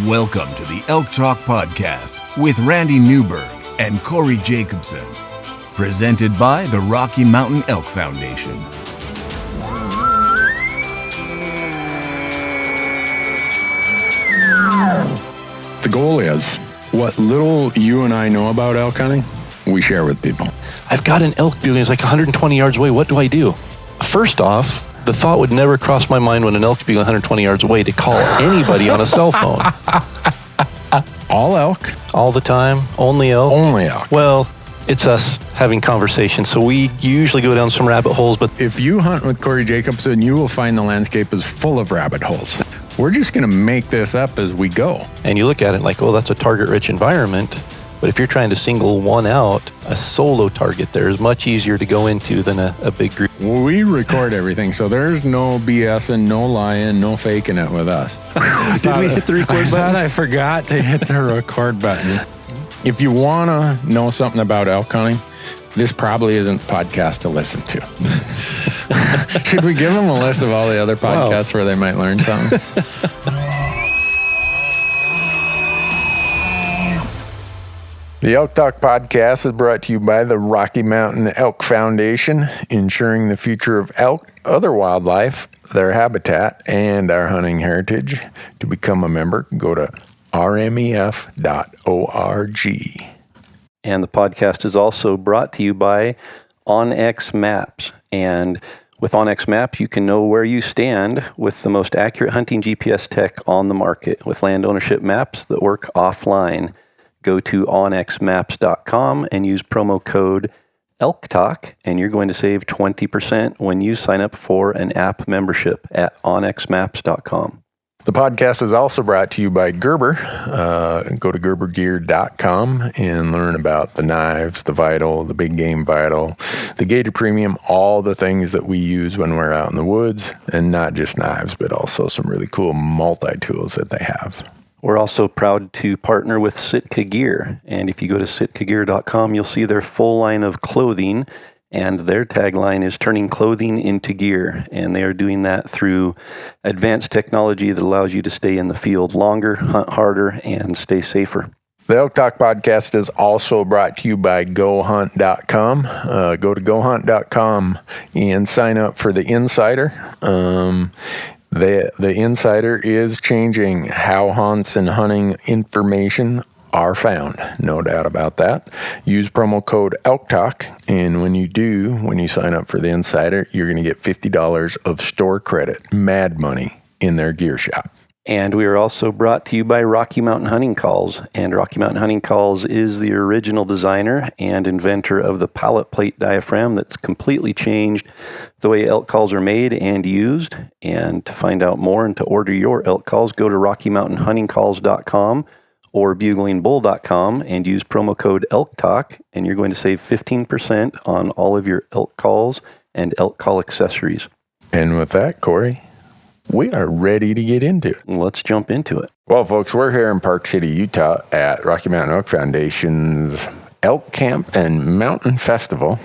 Welcome to the Elk Talk Podcast with Randy Newberg and Corey Jacobson. Presented by the Rocky Mountain Elk Foundation. The goal is, what little you and I know about elk hunting, we share with people. I've got an elk building, it's like 120 yards away. What do I do? First off, the thought would never cross my mind when an elk's being 120 yards away to call anybody on a cell phone. All elk? All the time? Only elk? Only elk. Well, it's us having conversations, so we usually go down some rabbit holes, but if you hunt with Corey Jacobson, you will find the landscape is full of rabbit holes. We're just going to make this up as we go. And you look at it like, oh, that's a target-rich environment. But if you're trying to single one out, a solo target there is much easier to go into than a big group. We record everything, so there's no BSing, no lying, no faking it with us. Did we hit the record button? I forgot to hit the record button. If you want to know something about elk hunting, this probably isn't the podcast to listen to. Should we give them a list of all the other podcasts where they might learn something? The Elk Talk Podcast is brought to you by the Rocky Mountain Elk Foundation, ensuring the future of elk, other wildlife, their habitat, and our hunting heritage. To become a member, go to rmef.org. And the podcast is also brought to you by onX Maps. And with onX Maps, you can know where you stand with the most accurate hunting GPS tech on the market with land ownership maps that work offline. Go to onxmaps.com and use promo code ELKTALK, and you're going to save 20% when you sign up for an app membership at onxmaps.com. The podcast is also brought to you by Gerber. Go to gerbergear.com and learn about the knives, the Vital, the Big Game Vital, the Gator Premium, all the things that we use when we're out in the woods, and not just knives, but also some really cool multi-tools that they have. We're also proud to partner with Sitka Gear, and if you go to sitkagear.com, you'll see their full line of clothing, and their tagline is turning clothing into gear, and they are doing that through advanced technology that allows you to stay in the field longer, hunt harder, and stay safer. The Elk Talk Podcast is also brought to you by GoHunt.com. Go to GoHunt.com and sign up for the Insider. The Insider is changing how hunts and hunting information are found. No doubt about that. Use promo code ELKTALK, and when you sign up for the Insider, you're going to get $50 of store credit, mad money, in their gear shop. And we are also brought to you by Rocky Mountain Hunting Calls. And Rocky Mountain Hunting Calls is the original designer and inventor of the pallet plate diaphragm that's completely changed the way elk calls are made and used. And to find out more and to order your elk calls, go to RockyMountainHuntingCalls.com or BuglingBull.com and use promo code ELKTALK, and you're going to save 15% on all of your elk calls and elk call accessories. And with that, Corey, we are ready to get into it. Let's jump into it. Well, folks, we're here in Park City, Utah at Rocky Mountain Elk Foundation's Elk Camp and Mountain Festival.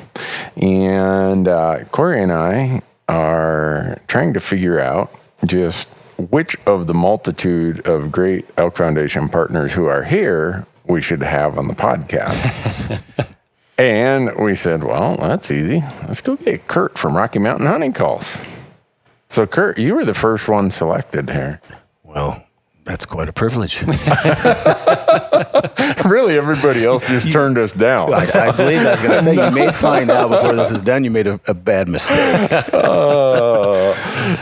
And Corey and I are trying to figure out just which of the multitude of great Elk Foundation partners who are here we should have on the podcast. And we said, well, that's easy. Let's go get Kurt from Rocky Mountain Hunting Calls. So, Kurt, you were the first one selected here. Well, that's quite a privilege. Really, everybody else just turned us down. I believe I was going to say, you may find out before this is done, you made a bad mistake.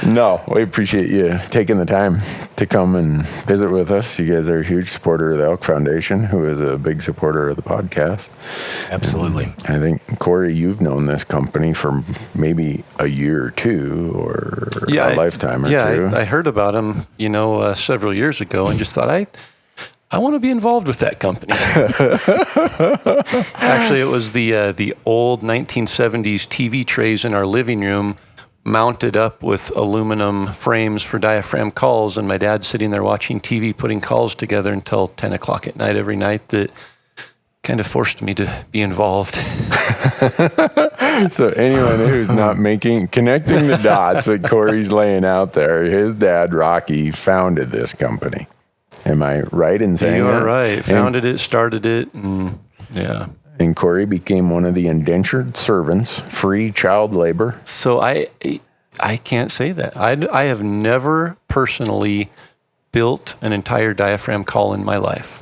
No, we appreciate you taking the time to come and visit with us. You guys are a huge supporter of the Elk Foundation, who is a big supporter of the podcast. Absolutely. I think, Corey, you've known this company for maybe a year or two, or a lifetime or two. Yeah, I heard about them, several years ago, and just thought, I want to be involved with that company. Actually, it was the old 1970s TV trays in our living room, mounted up with aluminum frames for diaphragm calls, and my dad sitting there watching TV, putting calls together until 10 o'clock at night every night. That kind of forced me to be involved. So anyone who's not connecting the dots that Corey's laying out there, his dad, Rocky, founded this company. Am I right in saying that? You're right. Founded it, started it, and yeah. And Corey became one of the indentured servants, free child labor. So I can't say that. I have never personally built an entire diaphragm call in my life.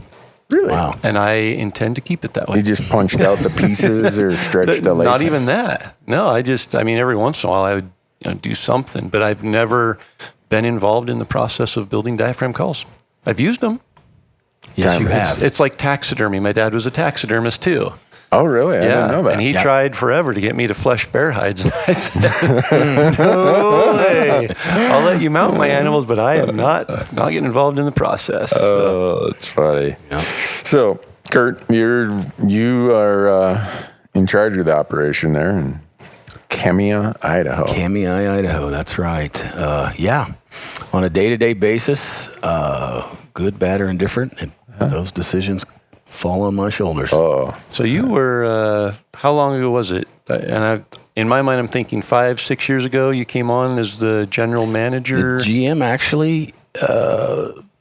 Really? Wow. And I intend to keep it that way. You just punched out the pieces or stretched the latex? Not even that. No, I mean, every once in a while I would do something, but I've never been involved in the process of building diaphragm calls. I've used them. Yes, you have. It's like taxidermy. My dad was a taxidermist too. Oh, really? I didn't know that. And he tried forever to get me to flesh bear hides. And I said, no way. I'll let you mount my animals, but I am not getting involved in the process. Oh, that's funny. Yep. So, Kurt, you are in charge of the operation there in Kemia, Idaho. Kemia, Idaho. That's right. Yeah. On a day-to-day basis, good, bad, or indifferent, and those decisions fall on my shoulders. Oh, So you were, how long ago was it? And in my mind, I'm thinking 5-6 years ago, you came on as the general manager. The GM actually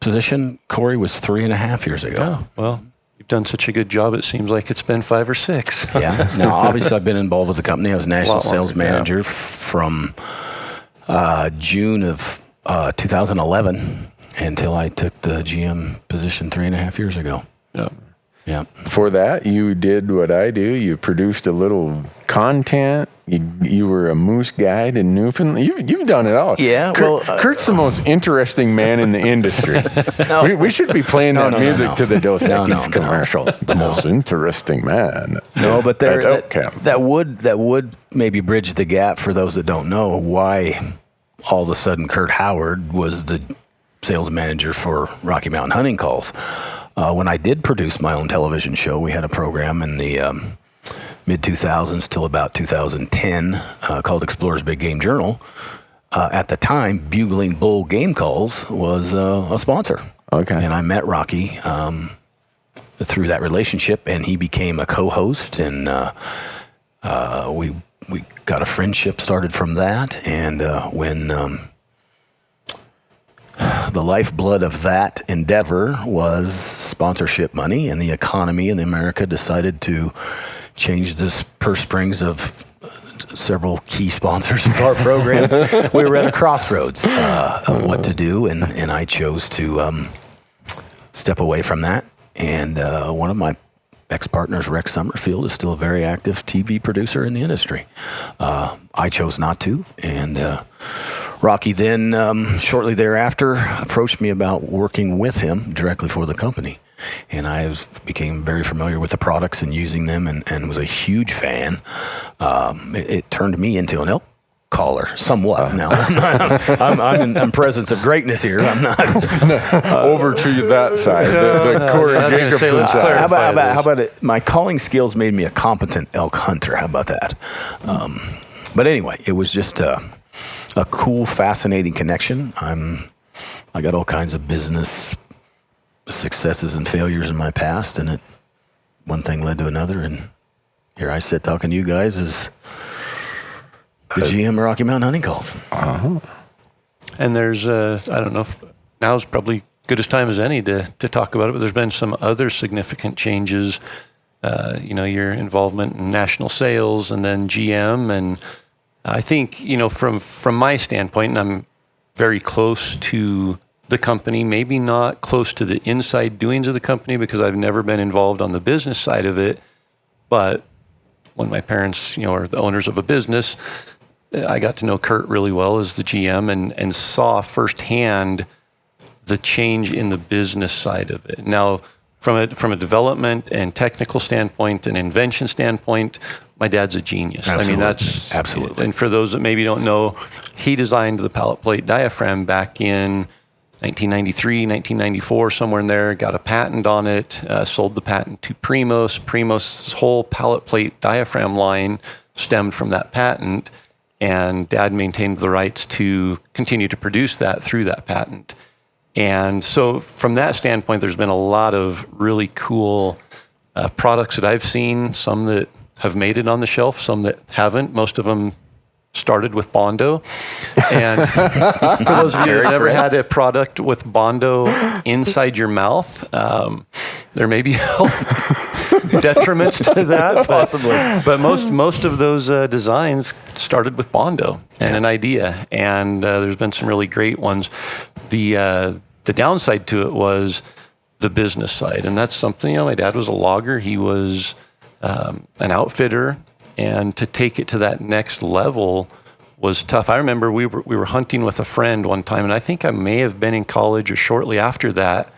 position, Corey, was 3.5 years ago. Oh, well, you've done such a good job. It seems like it's been 5 or 6. Yeah. Now, obviously, I've been involved with the company. I was national longer, sales manager from June of 2011 until I took the GM position 3.5 years ago. Yeah. Yeah. before that, you did what I do. You produced a little content. You were a moose guide in Newfoundland. You've done it all. Yeah, Kurt's the most interesting man in the industry. We should be playing that music to the Dos Equis commercial. The most interesting man. No, but that would maybe bridge the gap for those that don't know why all of a sudden Kurt Howard was the sales manager for Rocky Mountain Hunting Calls. When I did produce my own television show, we had a program in the mid-2000s till about 2010 called Explorer's Big Game Journal. At the time, Bugling Bull Game Calls was a sponsor. Okay. And I met Rocky through that relationship, and he became a co-host, and we got a friendship started from that. And when the lifeblood of that endeavor was sponsorship money, and the economy in America decided to change the purse strings of several key sponsors of our program. We were at a crossroads of what to do, and I chose to step away from that. And one of my ex-partners, Rex Summerfield, is still a very active TV producer in the industry. I chose not to, and Rocky then, shortly thereafter, approached me about working with him directly for the company. And I became very familiar with the products and using them, and was a huge fan. It turned me into an elk caller, somewhat. Now, I'm in presence of greatness here. I'm not over to that side, the Corey Jacobson side. How about it? My calling skills made me a competent elk hunter. How about that? But anyway, it was just a cool, fascinating connection. I got all kinds of business successes and failures in my past, and one thing led to another, and here I sit talking to you guys as the GM of Rocky Mountain Hunting Calls. Uh-huh. And there's, I don't know, now's probably good as time as any to talk about it, but there's been some other significant changes, your involvement in national sales and then GM. And I think, from my standpoint, and I'm very close to the company, maybe not close to the inside doings of the company because I've never been involved on the business side of it. But when my parents, are the owners of a business, I got to know Kurt really well as the GM and saw firsthand the change in the business side of it. Now, from a development and technical standpoint and invention standpoint, my dad's a genius. Absolutely. I mean, that's absolutely. And for those that maybe don't know, he designed the pallet plate diaphragm back in 1993, 1994, somewhere in there, got a patent on it, sold the patent to Primos. Primos' whole pallet plate diaphragm line stemmed from that patent, and Dad maintained the rights to continue to produce that through that patent. And so from that standpoint, there's been a lot of really cool products that I've seen, some that have made it on the shelf, some that haven't. Most of them started with Bondo. And for those of you that never had a product with Bondo inside your mouth, there may be health detriments to that. Possibly. But most of those designs started with Bondo and an idea. And there's been some really great ones. The downside to it was the business side. And that's something, my dad was a logger. He was an outfitter. And to take it to that next level was tough. I remember we were hunting with a friend one time, and I think I may have been in college or shortly after that.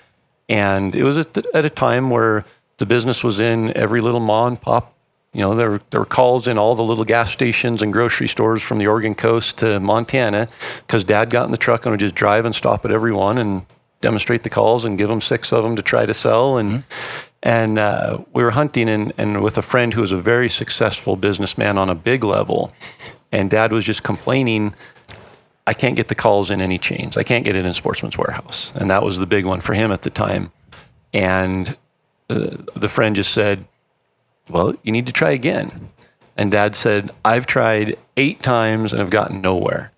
And it was at a time where the business was in every little mom and pop. There were calls in all the little gas stations and grocery stores from the Oregon coast to Montana, because Dad got in the truck and would just drive and stop at every one and demonstrate the calls and give them 6 of them to try to sell. And we were hunting and with a friend who was a very successful businessman on a big level. And Dad was just complaining, I can't get the calls in any chains. I can't get it in Sportsman's Warehouse. And that was the big one for him at the time. And the friend just said, well, you need to try again. And Dad said, I've tried 8 times and I've gotten nowhere.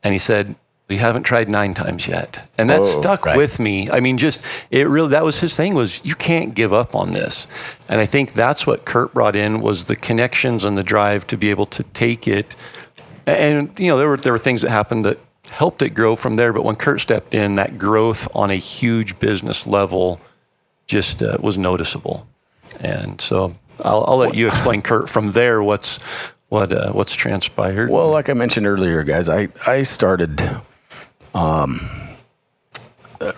And he said, we haven't tried 9 times yet. And that stuck with me. I mean, that was his thing, was you can't give up on this. And I think that's what Kurt brought in, was the connections and the drive to be able to take it. And, there were things that happened that helped it grow from there. But when Kurt stepped in, that growth on a huge business level just was noticeable. And so I'll let you explain, Kurt, from there, what's transpired. Well, like I mentioned earlier, guys, I started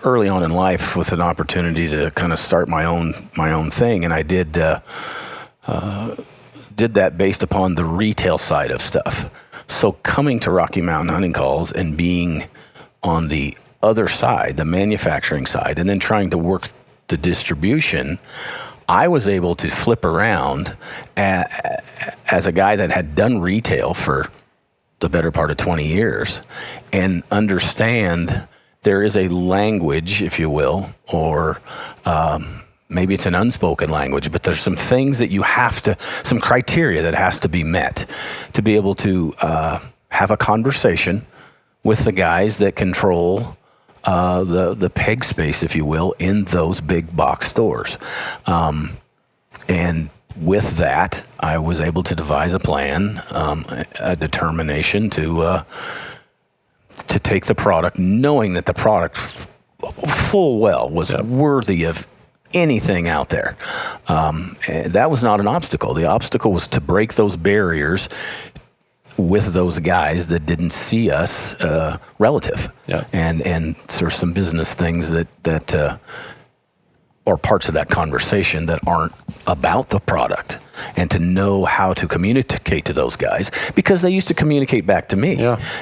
early on in life with an opportunity to kind of start my own thing, and I did that based upon the retail side of stuff. So coming to Rocky Mountain Hunting Calls and being on the other side, the manufacturing side, and then trying to work the distribution, I was able to flip around as a guy that had done retail for the better part of 20 years and understand there is a language, if you will, or maybe it's an unspoken language, but there's some things that some criteria that has to be met to be able to have a conversation with the guys that control the peg space, if you will, in those big box stores. And with that, I was able to devise a plan, a determination to take the product, knowing that the product full well was worthy of anything out there. That was not an obstacle. The obstacle was to break those barriers with those guys that didn't see us relative, and sort of some business things that or parts of that conversation that aren't about the product, and to know how to communicate to those guys, because they used to communicate back to me,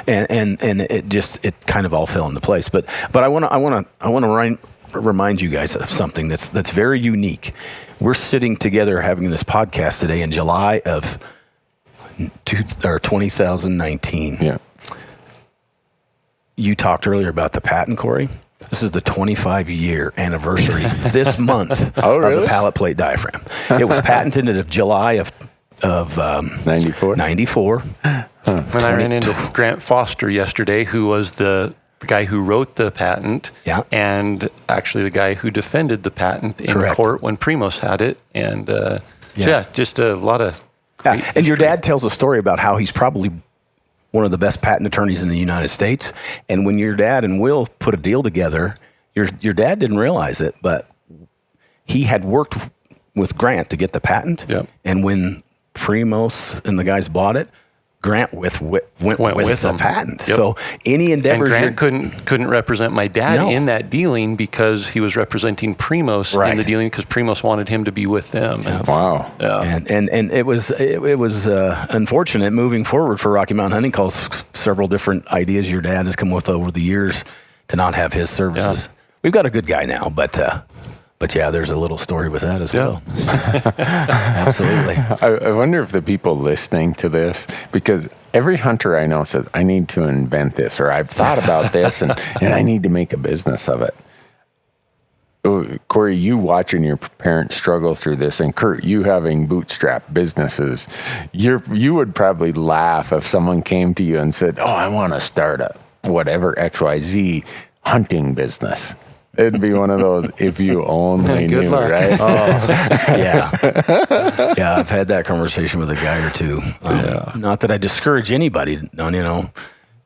and it kind of all fell into place. But I want to remind you guys of something that's very unique. We're sitting together having this podcast today in July of 2019. Yeah. You talked earlier about the patent, Corey. This is the 25-year anniversary this month of the pallet plate diaphragm. It was patented in July of 94. 94. When I ran into Grant Foster yesterday, who was the guy who wrote the patent, and actually the guy who defended the patent in court when Primos had it, and just a lot of great history. And your dad tells a story about how he's probably one of the best patent attorneys in the United States. And when your dad and Will put a deal together, your dad didn't realize it, but he had worked with Grant to get the patent. Yep. And when Primos and the guys bought it, Grant went with the patent. Yep. So any endeavors... And Grant couldn't represent my dad in that dealing because he was representing Primos in the dealing, because Primos wanted him to be with them. Yep. Wow. Yeah. And it was unfortunate moving forward for Rocky Mountain Hunting Calls. Several different ideas your dad has come with over the years to not have his services. Yeah. We've got a good guy now, but yeah, there's a little story with that as well. Absolutely. I wonder if the people listening to this, because every hunter I know says, I need to invent this, or I've thought about this and I need to make a business of it. Corey, you watching your parents struggle through this, and Kurt, you having bootstrap businesses, you would probably laugh if someone came to you and said, "Oh, I want to start a whatever XYZ hunting business." It'd be one of those, if you only Good knew, luck. right? Yeah, I've had that conversation with a guy or two. Not that I discourage anybody,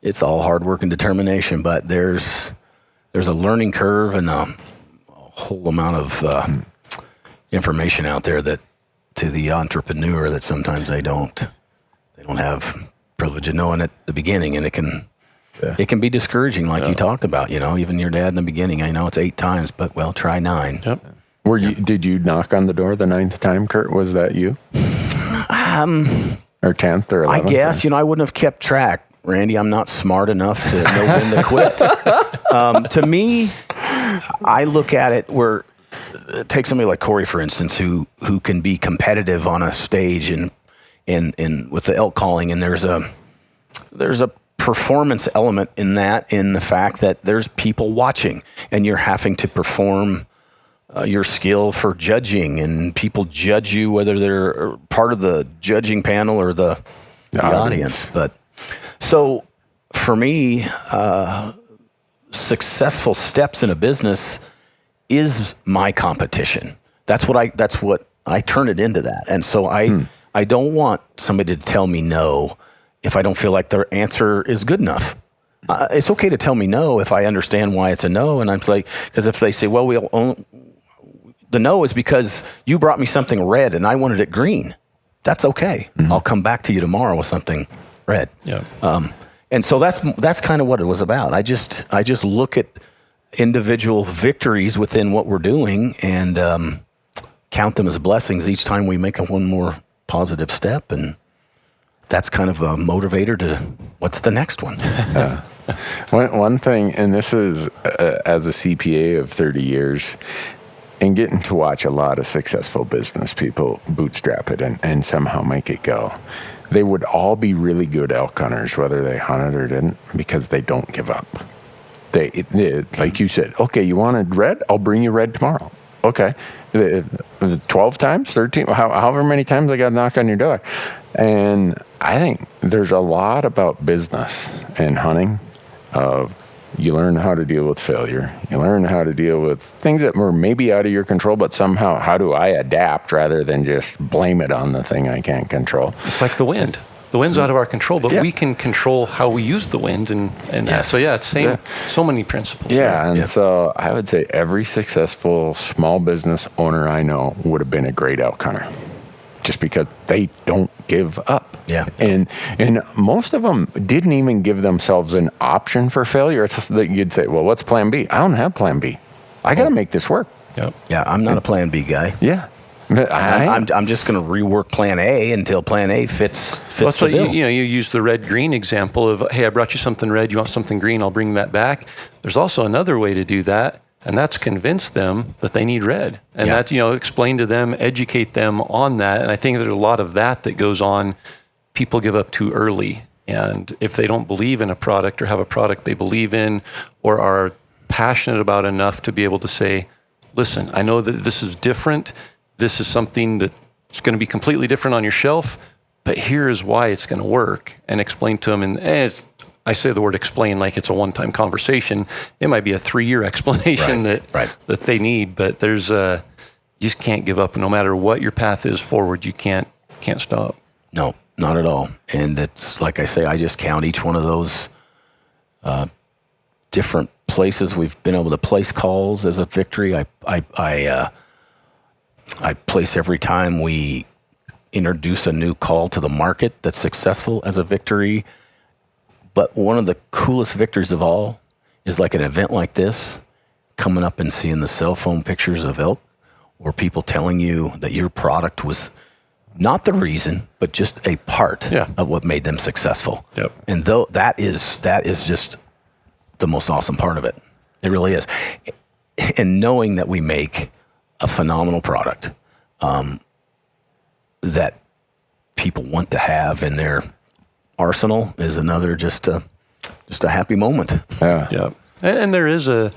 it's all hard work and determination, but there's a learning curve and a whole amount of information out there that to the entrepreneur that sometimes they don't have privilege of knowing at the beginning, and it can be discouraging, like you talked about. Even your dad in the beginning. I know it's 8 times, but try 9. Yep. Did you knock on the door the 9th time, Kurt? Was that you? Or 10th or 11th? I guess I wouldn't have kept track. Randy, I'm not smart enough to know when to quit. To me, I look at it where take somebody like Corey, for instance, who can be competitive on a stage and with the elk calling, and there's a performance element in the fact that there's people watching, and you're having to perform your skill for judging, and people judge you whether they're part of the judging panel or the audience. But so for me, successful steps in a business is my competition. That's what I turn it into that. And so I don't want somebody to tell me no if I don't feel like their answer is good enough. It's okay to tell me no if I understand why it's a no. And I'm like, because if they say, well, the no is because you brought me something red and I wanted it green. That's okay. Mm-hmm. I'll come back to you tomorrow with something red. Yeah. And so that's kind of what it was about. I just look at individual victories within what we're doing and count them as blessings each time we make one more positive step, and that's kind of a motivator to what's the next one. One thing, and this is as a CPA of 30 years, and getting to watch a lot of successful business people bootstrap it and somehow make it go. They would all be really good elk hunters, whether they hunted or didn't, because they don't give up. They like you said, okay, you wanted red? I'll bring you red tomorrow. Okay. 12 times, 13, however many times I got to knock on your door. And I think there's a lot about business and hunting. You learn how to deal with failure. You learn how to deal with things that were maybe out of your control, but somehow, how do I adapt rather than just blame it on the thing I can't control? It's like the wind. The wind's out of our control, but we can control how we use the wind. And yes. So, it's same. Yeah. So many principles. Yeah, and so I would say every successful small business owner I know would have been a great elk hunter, just because they don't give up. Yeah. And most of them didn't even give themselves an option for failure. It's just that you'd say, well, what's plan B? I don't have plan B. I got to make this work. Yep. Yeah, I'm not a plan B guy. Yeah. I'm just going to rework plan A until plan A fits Well, the bill. you use the red-green example of, hey, I brought you something red, you want something green, I'll bring that back. There's also another way to do that, and that's convince them that they need red. And that, explain to them, educate them on that. And I think there's a lot of that goes on. People give up too early. And if they don't believe in a product or have a product they believe in or are passionate about enough to be able to say, listen, I know that this is different. This is something that's going to be completely different on your shelf, but here is why it's going to work, and explain to them. And I say the word explain like it's a one-time conversation. It might be a 3-year explanation that they need, but there's you just can't give up. No matter what your path is forward, you can't stop. No, not at all. And it's like I say, I just count each one of those different places we've been able to place calls as a victory. I place every time we introduce a new call to the market that's successful as a victory. But one of the coolest victories of all is like an event like this, coming up and seeing the cell phone pictures of elk, or people telling you that your product was not the reason, but just a part of what made them successful. Yep. And though that is just the most awesome part of it. It really is. And knowing that we make a phenomenal product that people want to have in their arsenal is another just a happy moment. Yeah. And there is a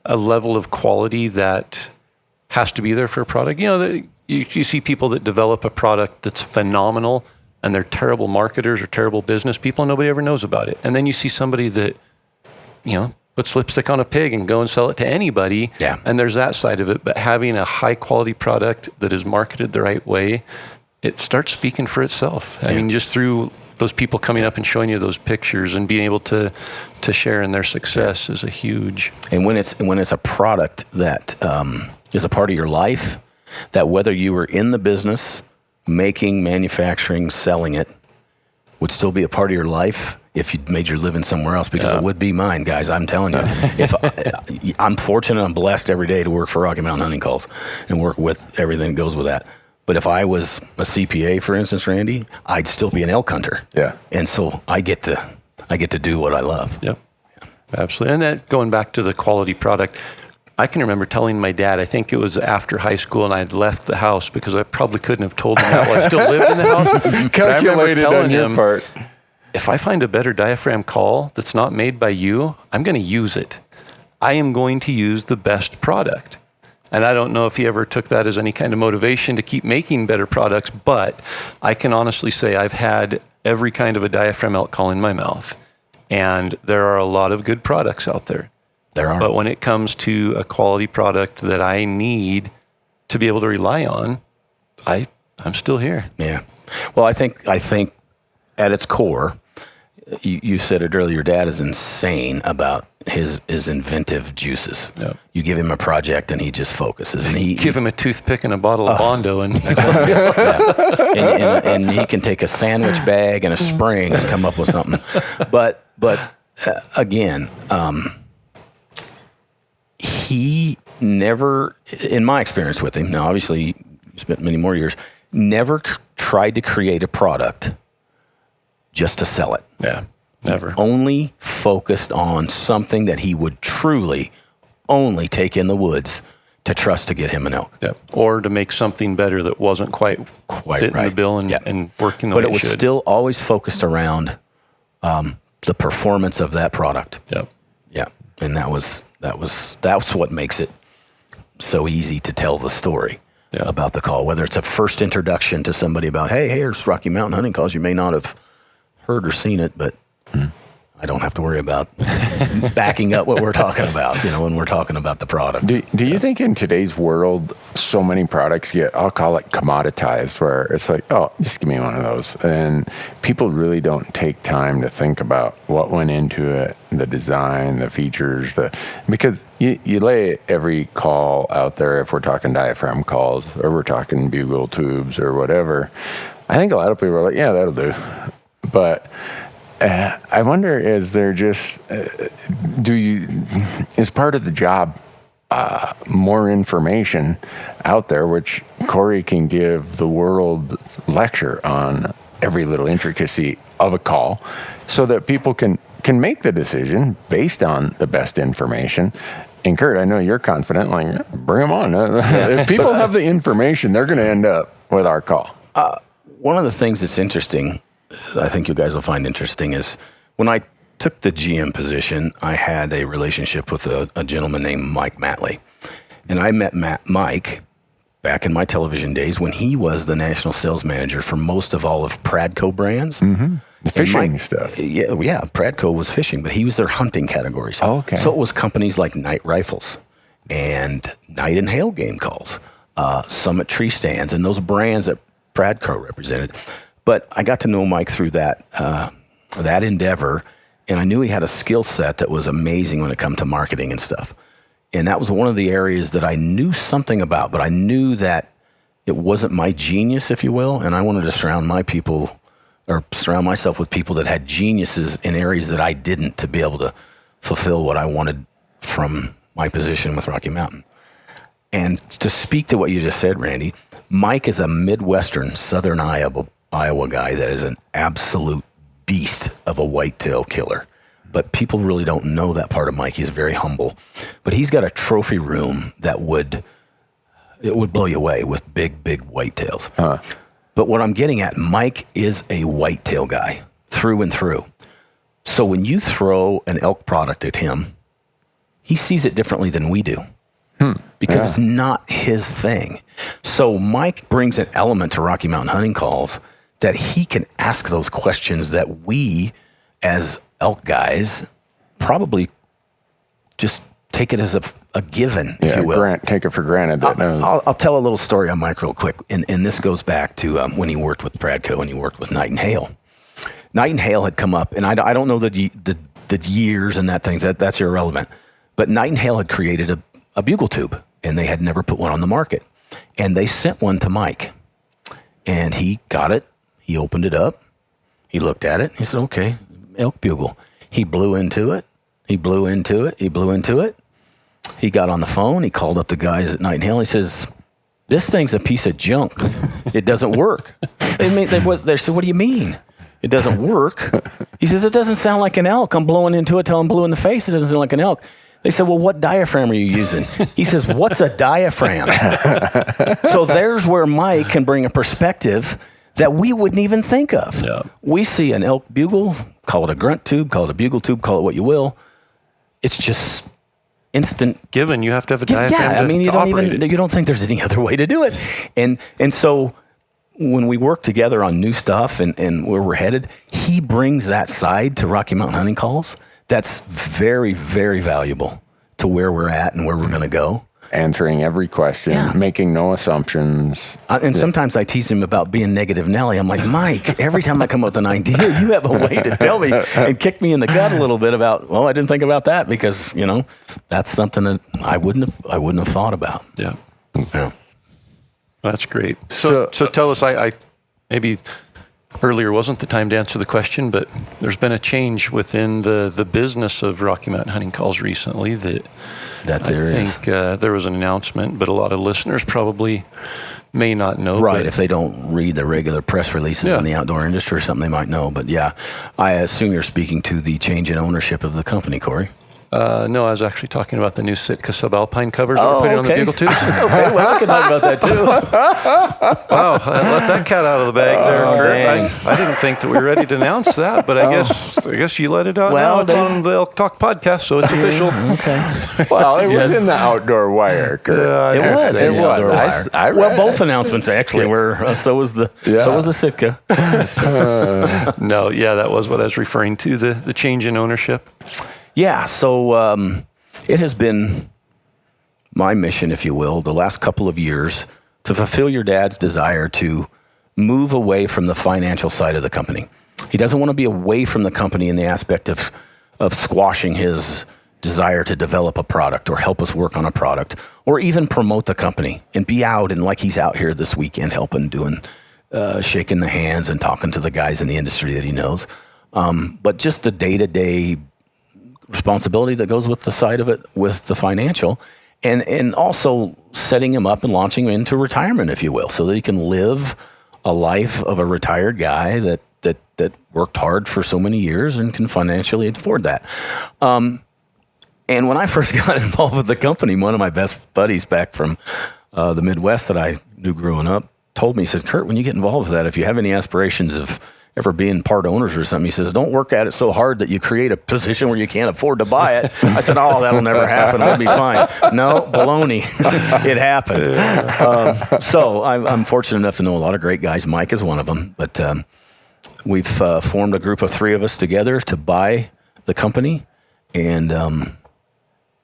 a level of quality that has to be there for a product. You know, you see people that develop a product that's phenomenal and they're terrible marketers or terrible business people and nobody ever knows about it. And then you see somebody that, you know, puts lipstick on a pig and go and sell it to anybody. Yeah. And there's that side of it. But having a high quality product that is marketed the right way, it starts speaking for itself. I mean, just through those people coming up and showing you those pictures and being able to share in their success is a huge. And when it's a product that is a part of your life, that whether you were in the business, making, manufacturing, selling it, would still be a part of your life if you made your living somewhere else, because it would be mine, guys. I'm telling you. I'm fortunate, I'm blessed every day to work for Rocky Mountain Hunting Calls and work with everything that goes with that. But if I was a CPA, for instance, Randy, I'd still be an elk hunter. Yeah. And so I get to do what I love. Yep. Yeah. Absolutely. And that going back to the quality product, I can remember telling my dad, I think it was after high school, and I had left the house because I probably couldn't have told him that while I still lived in the house. Calculated on your part. If I find a better diaphragm call that's not made by you, I'm going to use it. I am going to use the best product. And I don't know if he ever took that as any kind of motivation to keep making better products, but I can honestly say I've had every kind of a diaphragm elk call in my mouth. And there are a lot of good products out there. There are. But when it comes to a quality product that I need to be able to rely on, I'm still here. Yeah. Well, I think at its core, you said it earlier, your dad is insane about his inventive juices. Yep. You give him a project and he just focuses. And he give him a toothpick and a bottle of Bondo and and he can take a sandwich bag and a spring and come up with something. But again, he never, in my experience with him, now obviously he spent many more years, never tried to create a product just to sell it. Yeah, never. Only focused on something that he would truly only take in the woods to trust to get him an elk. Yeah. Or to make something better that wasn't quite fitting right. the bill and working the way it should. But it was still always focused around the performance of that product. Yep. Yeah. And that's what makes it so easy to tell the story about the call. Whether it's a first introduction to somebody about, hey, here's Rocky Mountain Hunting Calls. You may not have heard or seen it, but I don't have to worry about backing up what we're talking about, when we're talking about the product. Do you think in today's world, so many products get, I'll call it commoditized, where it's like, oh, just give me one of those. And people really don't take time to think about what went into it, the design, the features, because you lay every call out there, if we're talking diaphragm calls or we're talking bugle tubes or whatever. I think a lot of people are like, yeah, that'll do. But I wonder, is there just, is part of the job more information out there, which Corey can give the world lecture on every little intricacy of a call so that people can make the decision based on the best information. And Kurt, I know you're confident, like, bring them on. If people have the information, they're going to end up with our call. One of the things that's interesting, I think you guys will find interesting, is when I took the GM position, I had a relationship with a gentleman named Mike Matley. And I met Mike back in my television days when he was the national sales manager for most of all of Pradco brands. Mm-hmm. The fishing stuff. Yeah, Pradco was fishing, but he was their hunting categories. Oh, okay. So it was companies like Night Rifles and Night and Hail Game Calls, Summit Tree Stands, and those brands that Pradco represented. But I got to know Mike through that endeavor, and I knew he had a skill set that was amazing when it come to marketing and stuff. And that was one of the areas that I knew something about, but I knew that it wasn't my genius, if you will, and I wanted to surround myself with people that had geniuses in areas that I didn't, to be able to fulfill what I wanted from my position with Rocky Mountain. And to speak to what you just said, Randy, Mike is a Midwestern, Southern Iowa guy that is an absolute beast of a whitetail killer. But people really don't know that part of Mike. He's very humble. But he's got a trophy room that would blow you away with big, big whitetails. Huh. But what I'm getting at, Mike is a whitetail guy through and through. So when you throw an elk product at him, he sees it differently than we do because it's not his thing. So Mike brings an element to Rocky Mountain Hunting Calls that he can ask those questions that we as elk guys probably just take it as a given, if you will. Take it for granted. I'll tell a little story on Mike real quick, and this goes back to when he worked with Pradco and he worked with Night and Hail. Night and Hail had come up, and I don't know the years and that things, that's irrelevant. But Night and Hail had created a bugle tube, and they had never put one on the market. And they sent one to Mike, and he got it. He opened it up. He looked at it. He said, okay, elk bugle. He blew into it. He blew into it. He blew into it. He got on the phone. He called up the guys at Night and Hail. He says, this thing's a piece of junk. It doesn't work. They said, what do you mean? It doesn't work. He says, it doesn't sound like an elk. I'm blowing into it till I'm blue in the face. It doesn't sound like an elk. They said, well, what diaphragm are you using? He says, what's a diaphragm? So there's where Mike can bring a perspective that we wouldn't even think of. Yeah. We see an elk bugle, call it a grunt tube, call it a bugle tube, call it what you will. It's just instant. Given, you have to have a diaphragm. Yeah, I mean, you don't think there's any other way to do it. And so when we work together on new stuff and where we're headed, he brings that side to Rocky Mountain Hunting Calls. That's very, very valuable to where we're at and where we're going to go. Answering every question, making no assumptions. And sometimes I tease him about being negative Nelly. I'm like, Mike, every time I come up with an idea, you have a way to tell me and kick me in the gut a little bit about, well, I didn't think about that because, that's something that I wouldn't have thought about. Yeah. That's great. So tell us, I maybe earlier wasn't the time to answer the question, but there's been a change within the business of Rocky Mountain Hunting Calls recently that I think there was an announcement, but a lot of listeners probably may not know. Right, if they don't read the regular press releases in the outdoor industry or something, they might know. But I assume you're speaking to the change in ownership of the company, Corey. No, I was actually talking about the new Sitka subalpine covers that we're putting on the bugle tubes. Okay, well, I can talk about that too. Wow, I let that cat out of the bag there, Kurt. I didn't think that we were ready to announce that, but I guess you let it out. Well, now it's on the Elk Talk Podcast, so it's official. Okay. Well, it was in the Outdoor Wire, Kurt. It was. Well, both announcements actually were. So was the Sitka. No, that was what I was referring to, the change in ownership. Yeah, so it has been my mission, if you will, the last couple of years to fulfill your dad's desire to move away from the financial side of the company. He doesn't want to be away from the company in the aspect of squashing his desire to develop a product or help us work on a product or even promote the company and be out and like he's out here this weekend helping, doing, shaking the hands and talking to the guys in the industry that he knows. But just the day-to-day responsibility that goes with the side of it, with the financial, and also setting him up and launching him into retirement, if you will, so that he can live a life of a retired guy that worked hard for so many years and can financially afford that. And when I first got involved with the company, one of my best buddies back from the Midwest that I knew growing up told me, he said, Kurt, when you get involved with that, if you have any aspirations of ever being part owners or something, he says, don't work at it so hard that you create a position where you can't afford to buy it. I said, that'll never happen. I'll be fine. No, baloney. It happened. So I'm fortunate enough to know a lot of great guys. Mike is one of them. But we've formed a group of 3 of us together to buy the company. And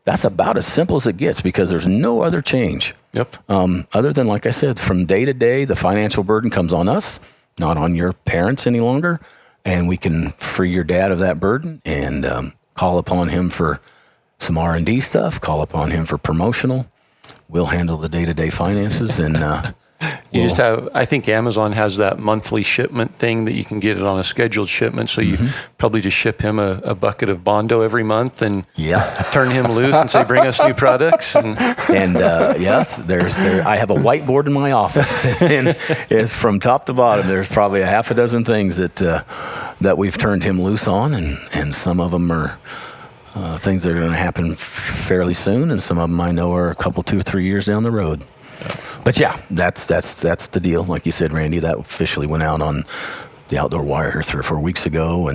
that's about as simple as it gets because there's no other change. Yep. Other than, like I said, from day to day, the financial burden comes on us, not on your parents any longer, and we can free your dad of that burden and call upon him for some R&D stuff, call upon him for promotional. We'll handle the day-to-day finances, and you just have, I think Amazon has that monthly shipment thing that you can get it on a scheduled shipment. So you probably just ship him a bucket of Bondo every month and turn him loose and say, bring us new products. And yes, I have a whiteboard in my office and it's from top to bottom. There's probably a half a dozen things that we've turned him loose on. And some of them are things that are going to happen fairly soon. And some of them I know are a couple, 2 or 3 years down the road. But that's the deal. Like you said, Randy, that officially went out on the outdoor wire 3 or 4 weeks ago,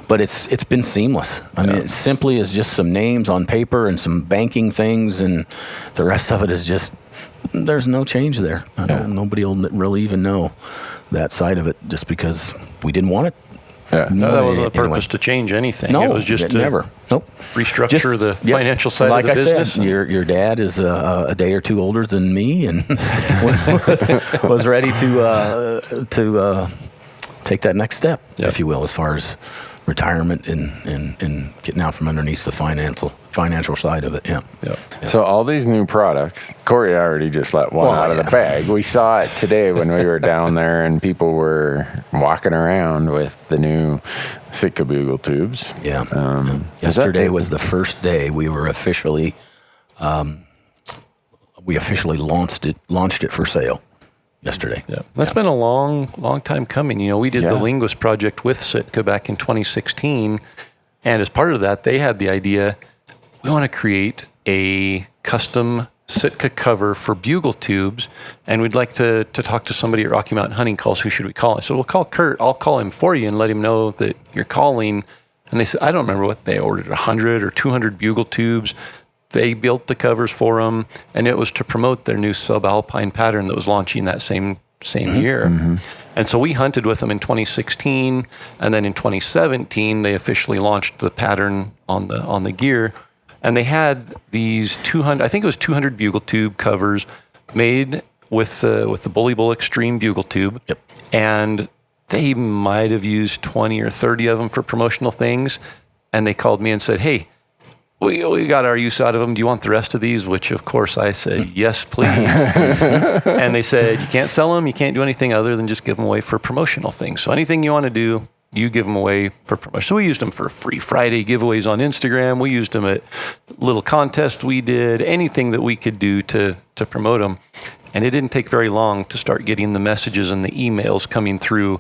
but it's been seamless. I mean, it simply is just some names on paper and some banking things, and the rest of it is just, there's no change there. Nobody will really even know that side of it, just because we didn't want it. Yeah. No, that wasn't the purpose to change anything. No, it was just to restructure the financial side of the business. Like I said, your dad is a day or two older than me, and was ready to take that next step, if you will, as far as retirement and getting out from underneath the financial side of it. Yeah. So all these new products, Corey already just let one out of the bag. We saw it today when we were down there, and people were walking around with the new Sitka bugle tubes. Yeah. Yesterday was the first day we were officially launched it for sale. Yesterday. Yeah. That's been a long time coming. You know, we did the Linguist project with Sitka back in 2016. And as part of that, they had the idea, we want to create a custom Sitka cover for bugle tubes. And we'd like to talk to somebody at Rocky Mountain Hunting Calls. Who should we call? I said, we'll call Kurt. I'll call him for you and let him know that you're calling. And they said, I don't remember what they ordered, 100 or 200 bugle tubes. They built the covers for them, and it was to promote their new subalpine pattern that was launching that same year. Mm-hmm. And so we hunted with them in 2016, and then in 2017 they officially launched the pattern on the gear, and they had these 200, I think it was 200 bugle tube covers made with the Bully Bull Extreme bugle tube, and they might have used 20 or 30 of them for promotional things, and they called me and said, hey, we got our use out of them. Do you want the rest of these? Which, of course, I said, yes, please. And they said, you can't sell them. You can't do anything other than just give them away for promotional things. So anything you want to do, you give them away for promotion. So we used them for free Friday giveaways on Instagram. We used them at little contests we did, anything that we could do to promote them. And it didn't take very long to start getting the messages and the emails coming through.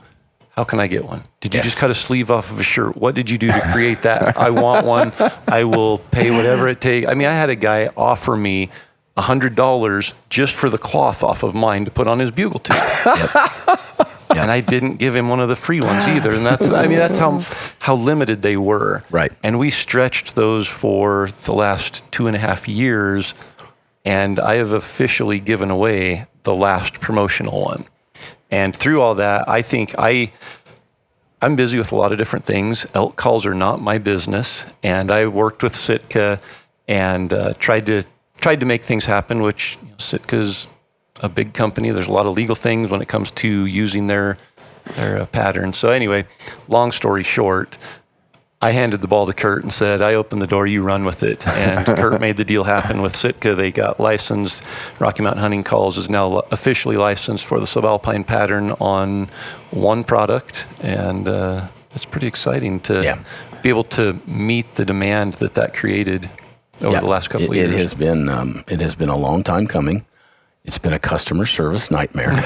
How can I get one? Did you just cut a sleeve off of a shirt? What did you do to create that? I want one. I will pay whatever it takes. I mean, I had a guy offer me $100 just for the cloth off of mine to put on his bugle tube. And I didn't give him one of the free ones either. And that's how limited they were. Right. And we stretched those for the last 2.5 years. And I have officially given away the last promotional one. And through all that, I think I'm busy with a lot of different things. Elk calls are not my business, and I worked with Sitka and tried to make things happen. Which Sitka's a big company. There's a lot of legal things when it comes to using their pattern. So anyway, long story short, I handed the ball to Kurt and said, I opened the door, you run with it. And Kurt made the deal happen with Sitka. They got licensed. Rocky Mountain Hunting Calls is now officially licensed for the subalpine pattern on one product. And it's pretty exciting to be able to meet the demand that created over the last couple of years. It has been a long time coming. It's been a customer service nightmare.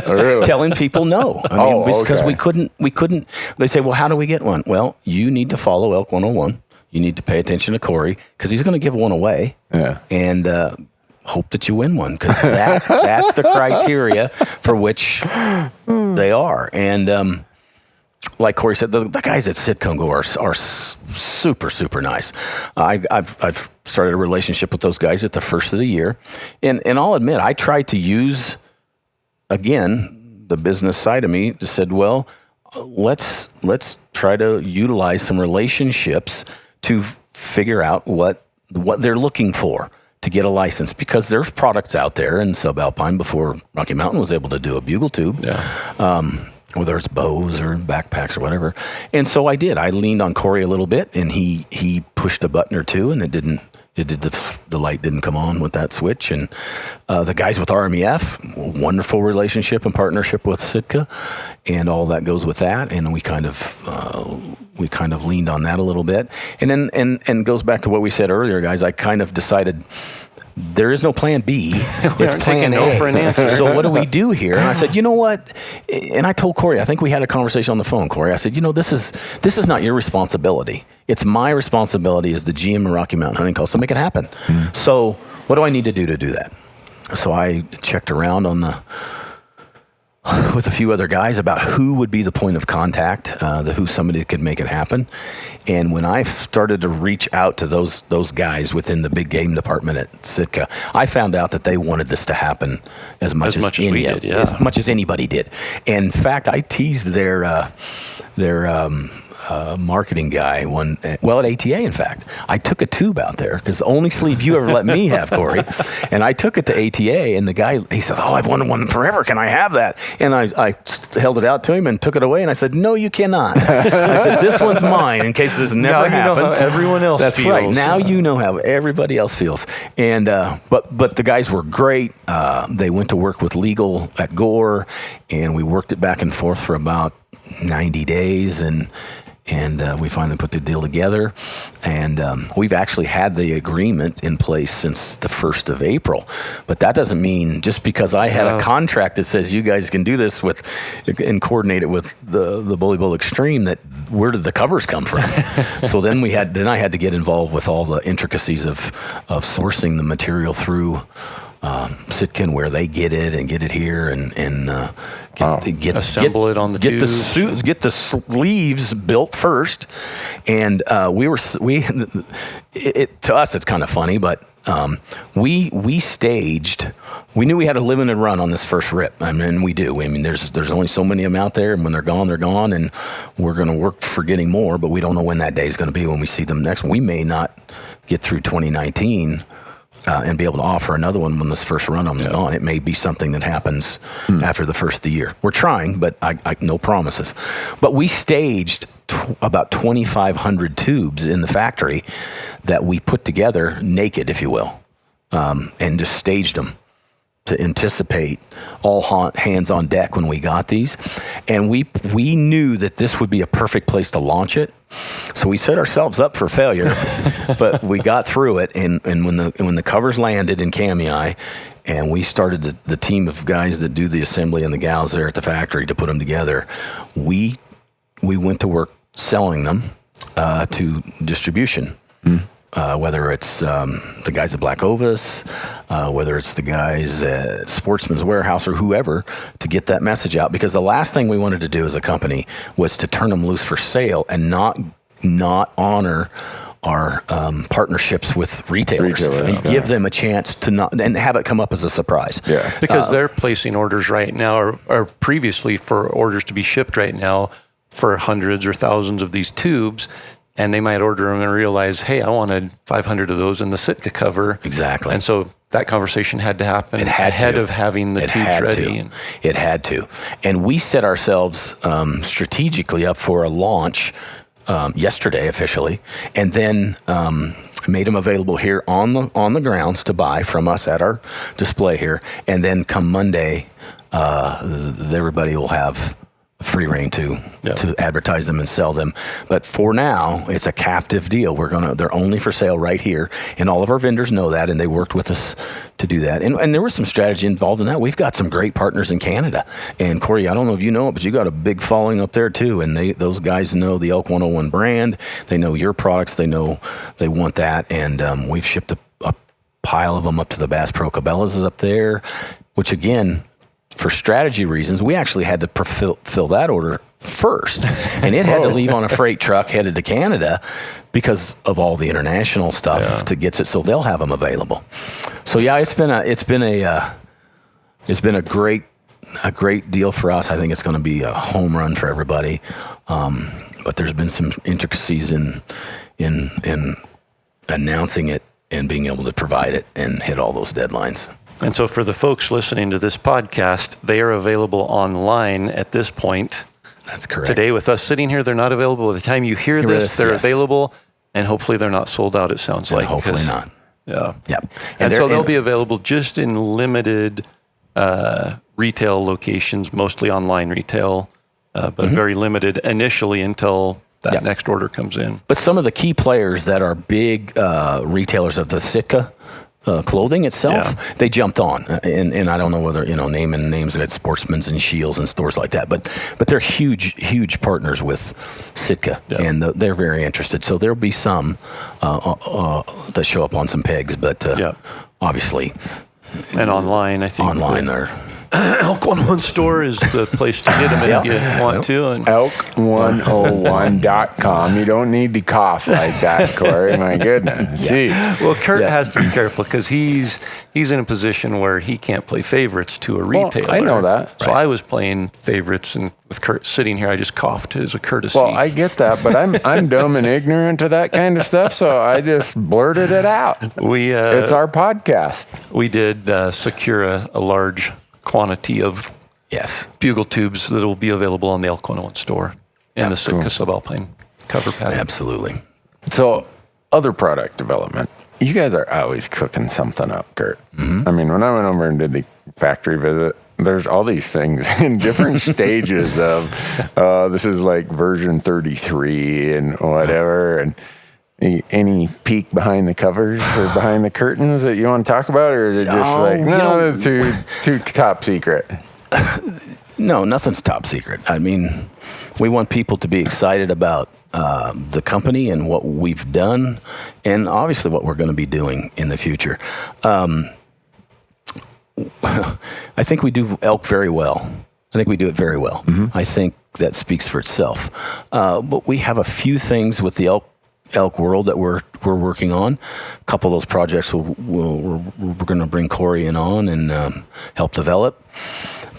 Really? Telling people no. I mean, because we couldn't. They say, well, how do we get one? Well, you need to follow Elk 101. You need to pay attention to Corey because he's going to give one away. Yeah. And hope that you win one because that's the criteria for which they are. And like Corey said, the guys at Sitka are super, super nice. I've started a relationship with those guys at the first of the year. And I'll admit, I tried to use, again, the business side of me. Said, well, let's try to utilize some relationships to figure out what they're looking for to get a license. Because there's products out there in subalpine before Rocky Mountain was able to do a bugle tube. Yeah. Whether it's bows or backpacks or whatever. And so I did. I leaned on Corey a little bit, and he pushed a button or two, and the light didn't come on with that switch. And the guys with RMEF, wonderful relationship and partnership with Sitka, and all that goes with that. And we kind of leaned on that a little bit. And then and goes back to what we said earlier, guys. I kind of decided, there is no plan B. It's plan A. For an answer. So what do we do here? And I said, you know what? And I told Corey, I think we had a conversation on the phone, Corey. I said, this is not your responsibility. It's my responsibility as the GM of Rocky Mountain Hunting Calls to make it happen. Mm. So what do I need to do that? So I checked around on with a few other guys about who would be the point of contact, who somebody could make it happen. And when I started to reach out to those guys within the big game department at Sitka, I found out that they wanted this to happen as much as we did, as much as anybody did. And in fact, I teased their marketing guy at ATA, in fact. I took a tube out there because the only sleeve you ever let me have, Corey. And I took it to ATA, and the guy, he said, "Oh, I've wanted one forever. Can I have that?" And I held it out to him and took it away, and I said, "No, you cannot." I said, "This one's mine in case this never happens." Now you know how everyone else feels. That's right. Now you know how everybody else feels. And but the guys were great. They went to work with legal at Gore, and we worked it back and forth for about 90 days, and we finally put the deal together, and we've actually had the agreement in place since the 1st of April. But that doesn't mean just because I had a contract that says you guys can do this and coordinate it with the Bully Bull Extreme, that where did the covers come from? So then I had to get involved with all the intricacies of sourcing the material through Sitka, and where they get it and get it here and assemble it on the tubes. Get the sleeves built first, and to us it's kind of funny, but we staged. We knew we had a limited run on this first rip. I mean, we do. I mean, there's only so many of them out there, and when they're gone, they're gone, and we're going to work for getting more, but we don't know when that day is going to be when we see them next. We may not get through 2019. And be able to offer another one when this first run on is gone. It may be something that happens after the first of the year. We're trying, but I no promises. But we staged about 2,500 tubes in the factory that we put together naked, if you will, and just staged them to anticipate all hands on deck when we got these. And we knew that this would be a perfect place to launch it. So we set ourselves up for failure, but we got through it. And when the covers landed in Kamiai, and we started the team of guys that do the assembly and the gals there at the factory to put them together, we went to work selling them to distribution. Whether it's the guys at Black Ovis, whether it's the guys at Sportsman's Warehouse or whoever, to get that message out. Because the last thing we wanted to do as a company was to turn them loose for sale and not honor our partnerships with retailers and give them a chance to not and have it come up as a surprise. Yeah, because they're placing orders right now, or previously for orders to be shipped right now for hundreds or thousands of these tubes. And they might order them and realize, hey, I wanted 500 of those in the Sitka cover. Exactly. And so that conversation had to happen ahead of having the tubes ready. It had to. And we set ourselves strategically up for a launch yesterday officially, and then made them available here on the grounds to buy from us at our display here. And then come Monday, everybody will have free reign to advertise them and sell them. But for now, it's a captive deal. They're only for sale right here. And all of our vendors know that, and they worked with us to do that. And there was some strategy involved in that. We've got some great partners in Canada. And Corey, I don't know if you know it, but you got a big following up there too. And those guys know the Elk 101 brand. They know your products. They know they want that. And we've shipped a pile of them up to the Bass Pro Cabela's is up there, which again, for strategy reasons, we actually had to fill that order first. And it had to leave on a freight truck headed to Canada because of all the international stuff to get it, so they'll have them available. So yeah, it's been a great deal for us. I think it's going to be a home run for everybody. But there's been some intricacies in announcing it and being able to provide it and hit all those deadlines. And so for the folks listening to this podcast, they are available online at this point. That's correct. Today with us sitting here, they're not available. By the time you hear this, they're available, and hopefully they're not sold out, it sounds like. Hopefully not. Yeah. Yep. And so they'll be available just in limited retail locations, mostly online retail, but very limited initially until that next order comes in. But some of the key players that are big retailers of the Sitka clothing itself, they jumped on, and I don't know whether naming names at Sportsman's and Shields and stores like that, but they're huge partners with Sitka, and they're very interested. So there'll be some that show up on some pegs, but obviously, and online, I think Elk 101 store is the place to get them if you want to. And Elk101.com. You don't need to cough like that, Corey. My goodness. Gee. Well, Kurt has to be careful because he's in a position where he can't play favorites to a retailer. Well, I know that. So I was playing favorites, and with Kurt sitting here, I just coughed as a courtesy. Well, I get that, but I'm dumb and ignorant to that kind of stuff, so I just blurted it out. It's our podcast. We did secure a large quantity of bugle tubes that will be available on the Elk 101 store and the Sitka subalpine cover pattern. Absolutely. So, other product development. You guys are always cooking something up, Kurt. Mm-hmm. I mean, when I went over and did the factory visit, there's all these things in different stages of, this is like version 33 and whatever. And any peek behind the covers or behind the curtains that you want to talk about? Or is it just it's too top secret? No, nothing's top secret. I mean, we want people to be excited about the company and what we've done, and obviously what we're going to be doing in the future. I think we do elk very well. I think we do it very well. Mm-hmm. I think that speaks for itself. But we have a few things with the elk world that we're working on. A couple of those projects we're going to bring Corey in on and help develop.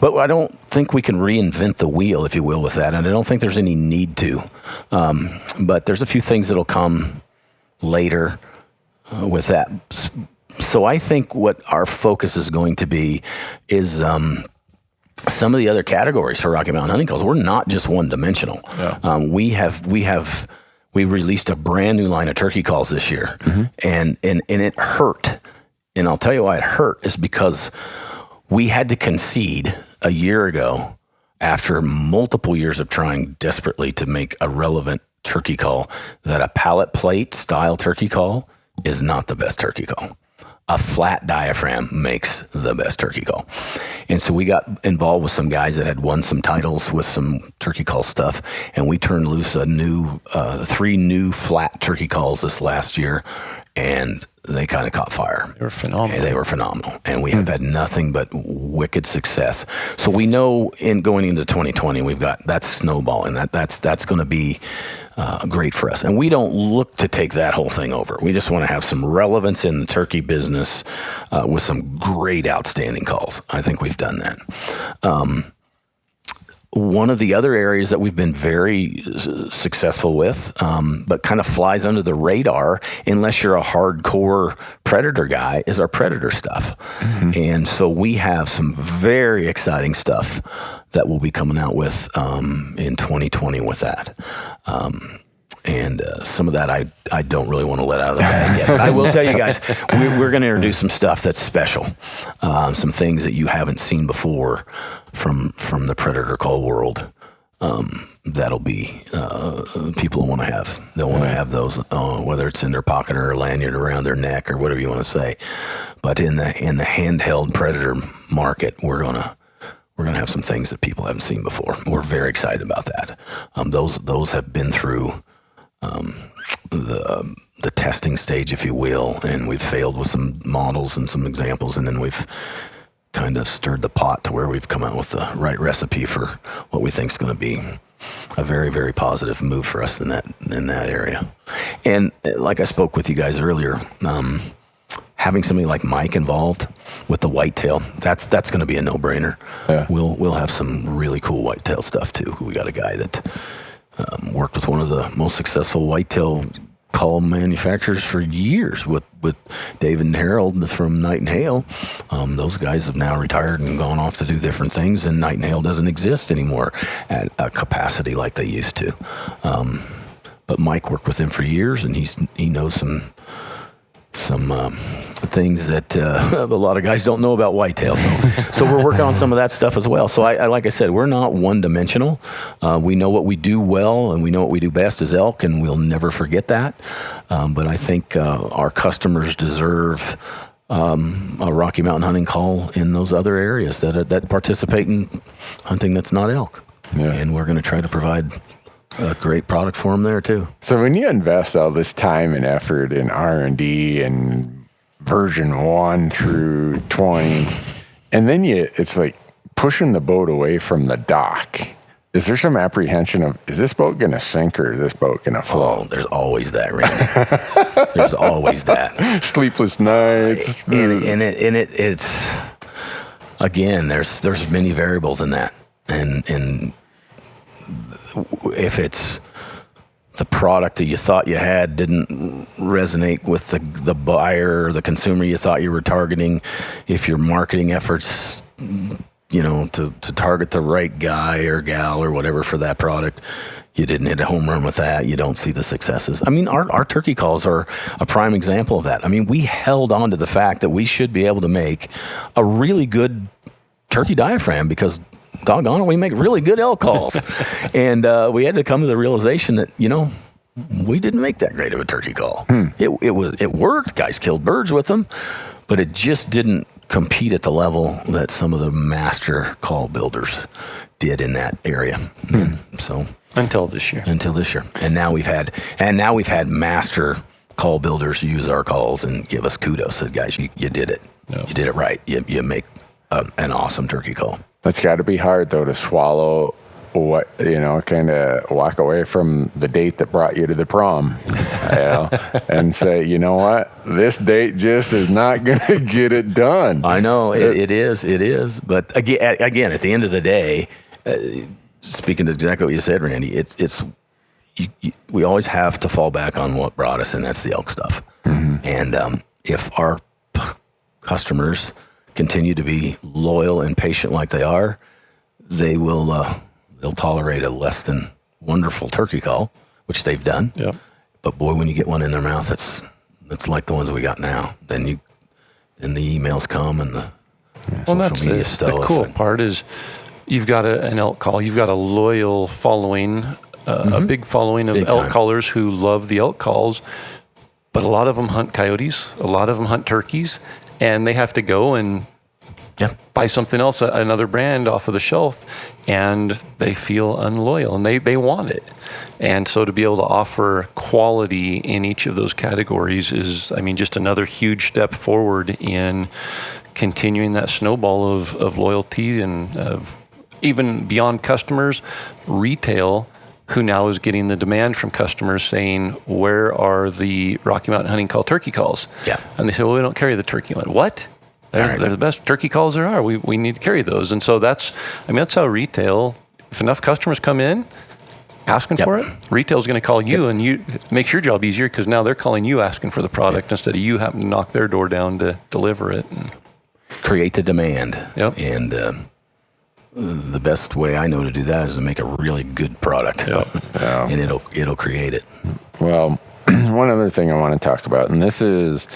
But I don't think we can reinvent the wheel, if you will, with that. And I don't think there's any need to. But there's a few things that'll come later with that. So I think what our focus is going to be is some of the other categories for Rocky Mountain Hunting Calls. We're not just one-dimensional. Yeah. We released a brand new line of turkey calls this year, mm-hmm. and it hurt. And I'll tell you why it hurt is because we had to concede a year ago after multiple years of trying desperately to make a relevant turkey call that a pallet plate style turkey call is not the best turkey call. A flat diaphragm makes the best turkey call. And so we got involved with some guys that had won some titles with some turkey call stuff, and we turned loose three new flat turkey calls this last year, and they kind of caught fire. They were phenomenal. And we have had nothing but wicked success. So we know in going into 2020, we've got that snowballing. That's going to be great for us. And we don't look to take that whole thing over. We just want to have some relevance in the turkey business with some great, outstanding calls. I think we've done that. One of the other areas that we've been very successful with, but kind of flies under the radar unless you're a hardcore predator guy, is our predator stuff. Mm-hmm. And so we have some very exciting stuff that we'll be coming out with in 2020 with that. And some of that I don't really want to let out of the bag yet. But I will tell you guys, we're going to introduce some stuff that's special, some things that you haven't seen before from the predator call world. That'll be people want to have. They'll want to have those, whether it's in their pocket or a lanyard around their neck or whatever you want to say. But in the handheld predator market, we're gonna have some things that people haven't seen before. We're very excited about that. Those have been through the testing stage, if you will, and we've failed with some models and some examples, and then we've kind of stirred the pot to where we've come out with the right recipe for what we think is going to be a very, very positive move for us in that area. And like I spoke with you guys earlier, having somebody like Mike involved with the whitetail, that's going to be a no-brainer. Yeah. We'll have some really cool whitetail stuff too. We got a guy that worked with one of the most successful whitetail call manufacturers for years with David and Harold from Night and Hail. Those guys have now retired and gone off to do different things, and Night and Hail doesn't exist anymore at a capacity like they used to. But Mike worked with them for years, and he knows some things that a lot of guys don't know about whitetail. So we're working on some of that stuff as well. So I like I said, we're not one-dimensional. We know what we do well, and we know what we do best as elk, and we'll never forget that. But I think our customers deserve a Rocky Mountain hunting call in those other areas that participate in hunting that's not elk. Yeah. And we're going to try to provide a great product for them there too. So when you invest all this time and effort in R&D and version 1 through 20, and then it's like pushing the boat away from the dock, is there some apprehension of, is this boat going to sink or is this boat going to float? Oh, there's always that, Randy. There's always that. Sleepless nights. And it's again, there's many variables in that. And if it's the product that you thought you had didn't resonate with the buyer or the consumer you thought you were targeting, if your marketing efforts, to target the right guy or gal or whatever for that product, you didn't hit a home run with that, you don't see the successes. I mean, our turkey calls are a prime example of that. I mean, we held on to the fact that we should be able to make a really good turkey diaphragm because doggone it, we make really good elk calls. And we had to come to the realization that, we didn't make that great of a turkey call. It worked. Guys killed birds with them, but it just didn't compete at the level that some of the master call builders did in that area. So until this year. And now we've had master call builders use our calls and give us kudos. Said, guys, you did it. Yep. You did it right. You make an awesome turkey call. It's got to be hard though to swallow what, kind of walk away from the date that brought you to the prom, and say, you know what, this date just is not going to get it done. I know it is. But again, at the end of the day, speaking to exactly what you said, Randy, we always have to fall back on what brought us, and that's the elk stuff. Mm-hmm. And if our customers continue to be loyal and patient like they are, they will they'll tolerate a less than wonderful turkey call, which they've done. Yep. But boy, when you get one in their mouth, it's like the ones we got now. Then the emails come and the social media stuff. The cool part is you've got an elk call. You've got a loyal following, a big following of elk callers who love the elk calls. But a lot of them hunt coyotes. A lot of them hunt turkeys. And they have to go and buy something else, another brand off of the shelf, and they feel unloyal, and they want it. And so to be able to offer quality in each of those categories is, just another huge step forward in continuing that snowball of loyalty and of even beyond customers, retail, who now is getting the demand from customers saying, where are the Rocky Mountain Hunting Call turkey calls? Yeah. And they say, well, we don't carry the turkey one. What? They're the best turkey calls there are. We need to carry those. And so that's how retail, if enough customers come in asking for it, retail's going to call you, and you makes your job easier because now they're calling you asking for the product instead of you having to knock their door down to deliver it. And create the demand. Yep. And the best way I know to do that is to make a really good product. Yep. And it'll create it. Well, one other thing I want to talk about, and this is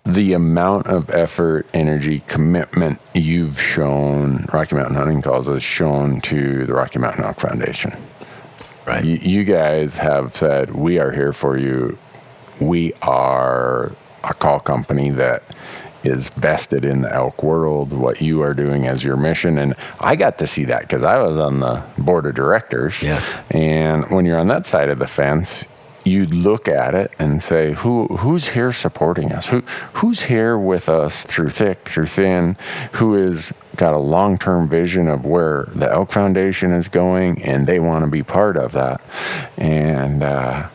the amount of effort, energy, commitment you've shown, Rocky Mountain Hunting Calls has shown to the Rocky Mountain Elk Foundation. Right. You guys have said, we are here for you. We are a call company that is vested in the elk world, what you are doing as your mission. And I got to see that because I was on the board of directors. Yes. And when you're on that side of the fence, you look at it and say, who's here supporting us? Who's here with us through thick, through thin? Who has got a long-term vision of where the Elk Foundation is going, and they want to be part of that? And I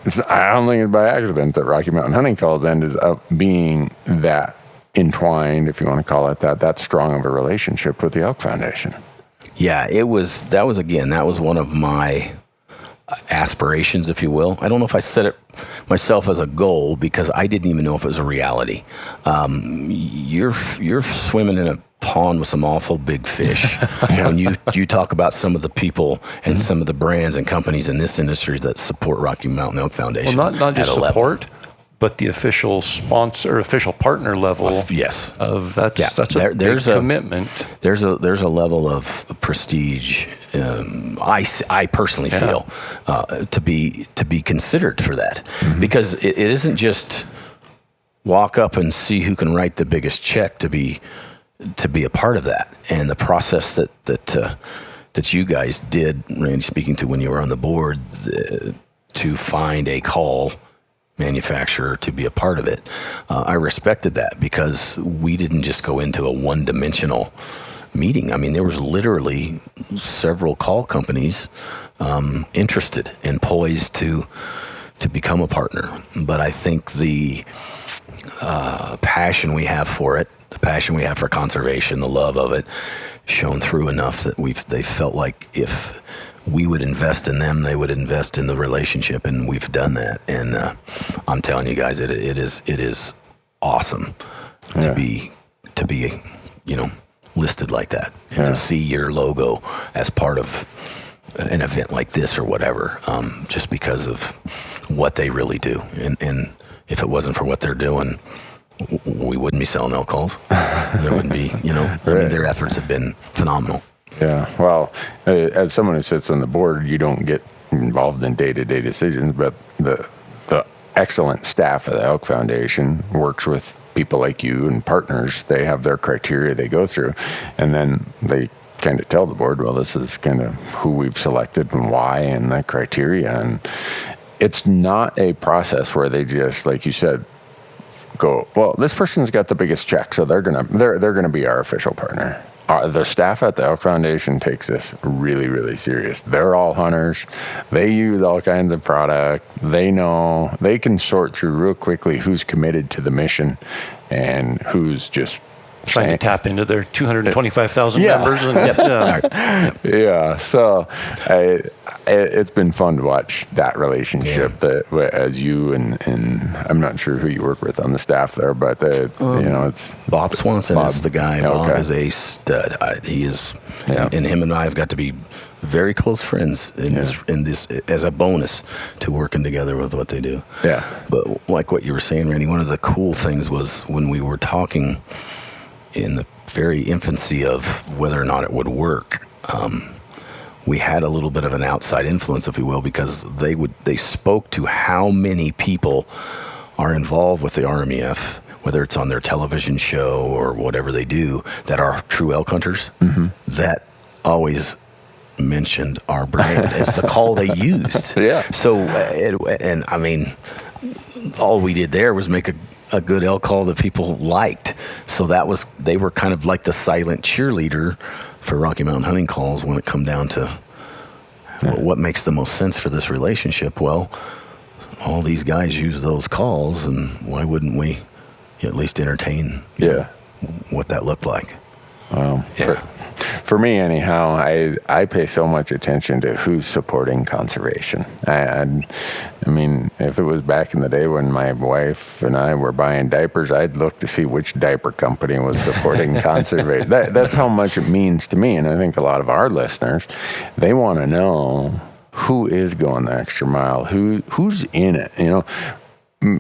don't think it's by accident that Rocky Mountain Hunting Calls ended up being that entwined, if you want to call it that strong of a relationship with the Elk Foundation. Yeah, that was one of my aspirations, if you will. I don't know if I set it myself as a goal because I didn't even know if it was a reality. You're swimming in a pond with some awful big fish when you talk about some of the people and some of the brands and companies in this industry that support Rocky Mountain Elk Foundation. Well, not just support, but the official sponsor, official partner level. Yes. Of that's a big commitment. There's a level of prestige. I personally feel to be considered for that, because it isn't just walk up and see who can write the biggest check to be a part of that, and the process that you guys did, Randy, speaking to when you were on the board, to find a call manufacturer to be a part of it. I respected that because we didn't just go into a one-dimensional meeting. I mean, there was literally several call companies interested and poised to become a partner. But I think the passion we have for it, the passion we have for conservation, the love of it, shone through enough that they felt like if we would invest in them, they would invest in the relationship, and we've done that. And I'm telling you guys, it is awesome to be listed like that, and to see your logo as part of an event like this or whatever, just because of what they really do. And if it wasn't for what they're doing, we wouldn't be selling elk calls. There wouldn't be, I mean, their efforts have been phenomenal. Yeah. Well, as someone who sits on the board, you don't get involved in day-to-day decisions, but the excellent staff of the Elk Foundation works with people like you and partners. They have their criteria they go through, and then they kind of tell the board, well, this is kind of who we've selected and why, and the criteria. And it's not a process where they just, like you said, go, well, this person's got the biggest check, so they're gonna be our official partner. The staff at the Elk Foundation takes this really, really serious. They're all hunters. They use all kinds of product. They know, they can sort through real quickly who's committed to the mission and who's just trying to tap into their 225,000 members. Yeah. So it's been fun to watch that relationship that as you and I'm not sure who you work with on the staff there, but it's Bob Swanson is the guy. Bob is a stud. He is, and him and I have got to be very close friends in this as a bonus to working together with what they do. Yeah. But like what you were saying, Randy, one of the cool things was when we were talking in the very infancy of whether or not it would work, we had a little bit of an outside influence, if you will, because they spoke to how many people are involved with the RMEF, whether it's on their television show or whatever they do, that are true elk hunters, that always mentioned our brand as the call they used. Yeah. So, and I mean, all we did there was make a good elk call that people liked. So they were kind of like the silent cheerleader for Rocky Mountain hunting calls when it come down to what makes the most sense for this relationship. Well, all these guys use those calls, and why wouldn't we at least entertain what that looked like? For me, anyhow, I pay so much attention to who's supporting conservation. I mean, if it was back in the day when my wife and I were buying diapers, I'd look to see which diaper company was supporting conservation. That's how much it means to me, and I think a lot of our listeners, they want to know who is going the extra mile, who's in it.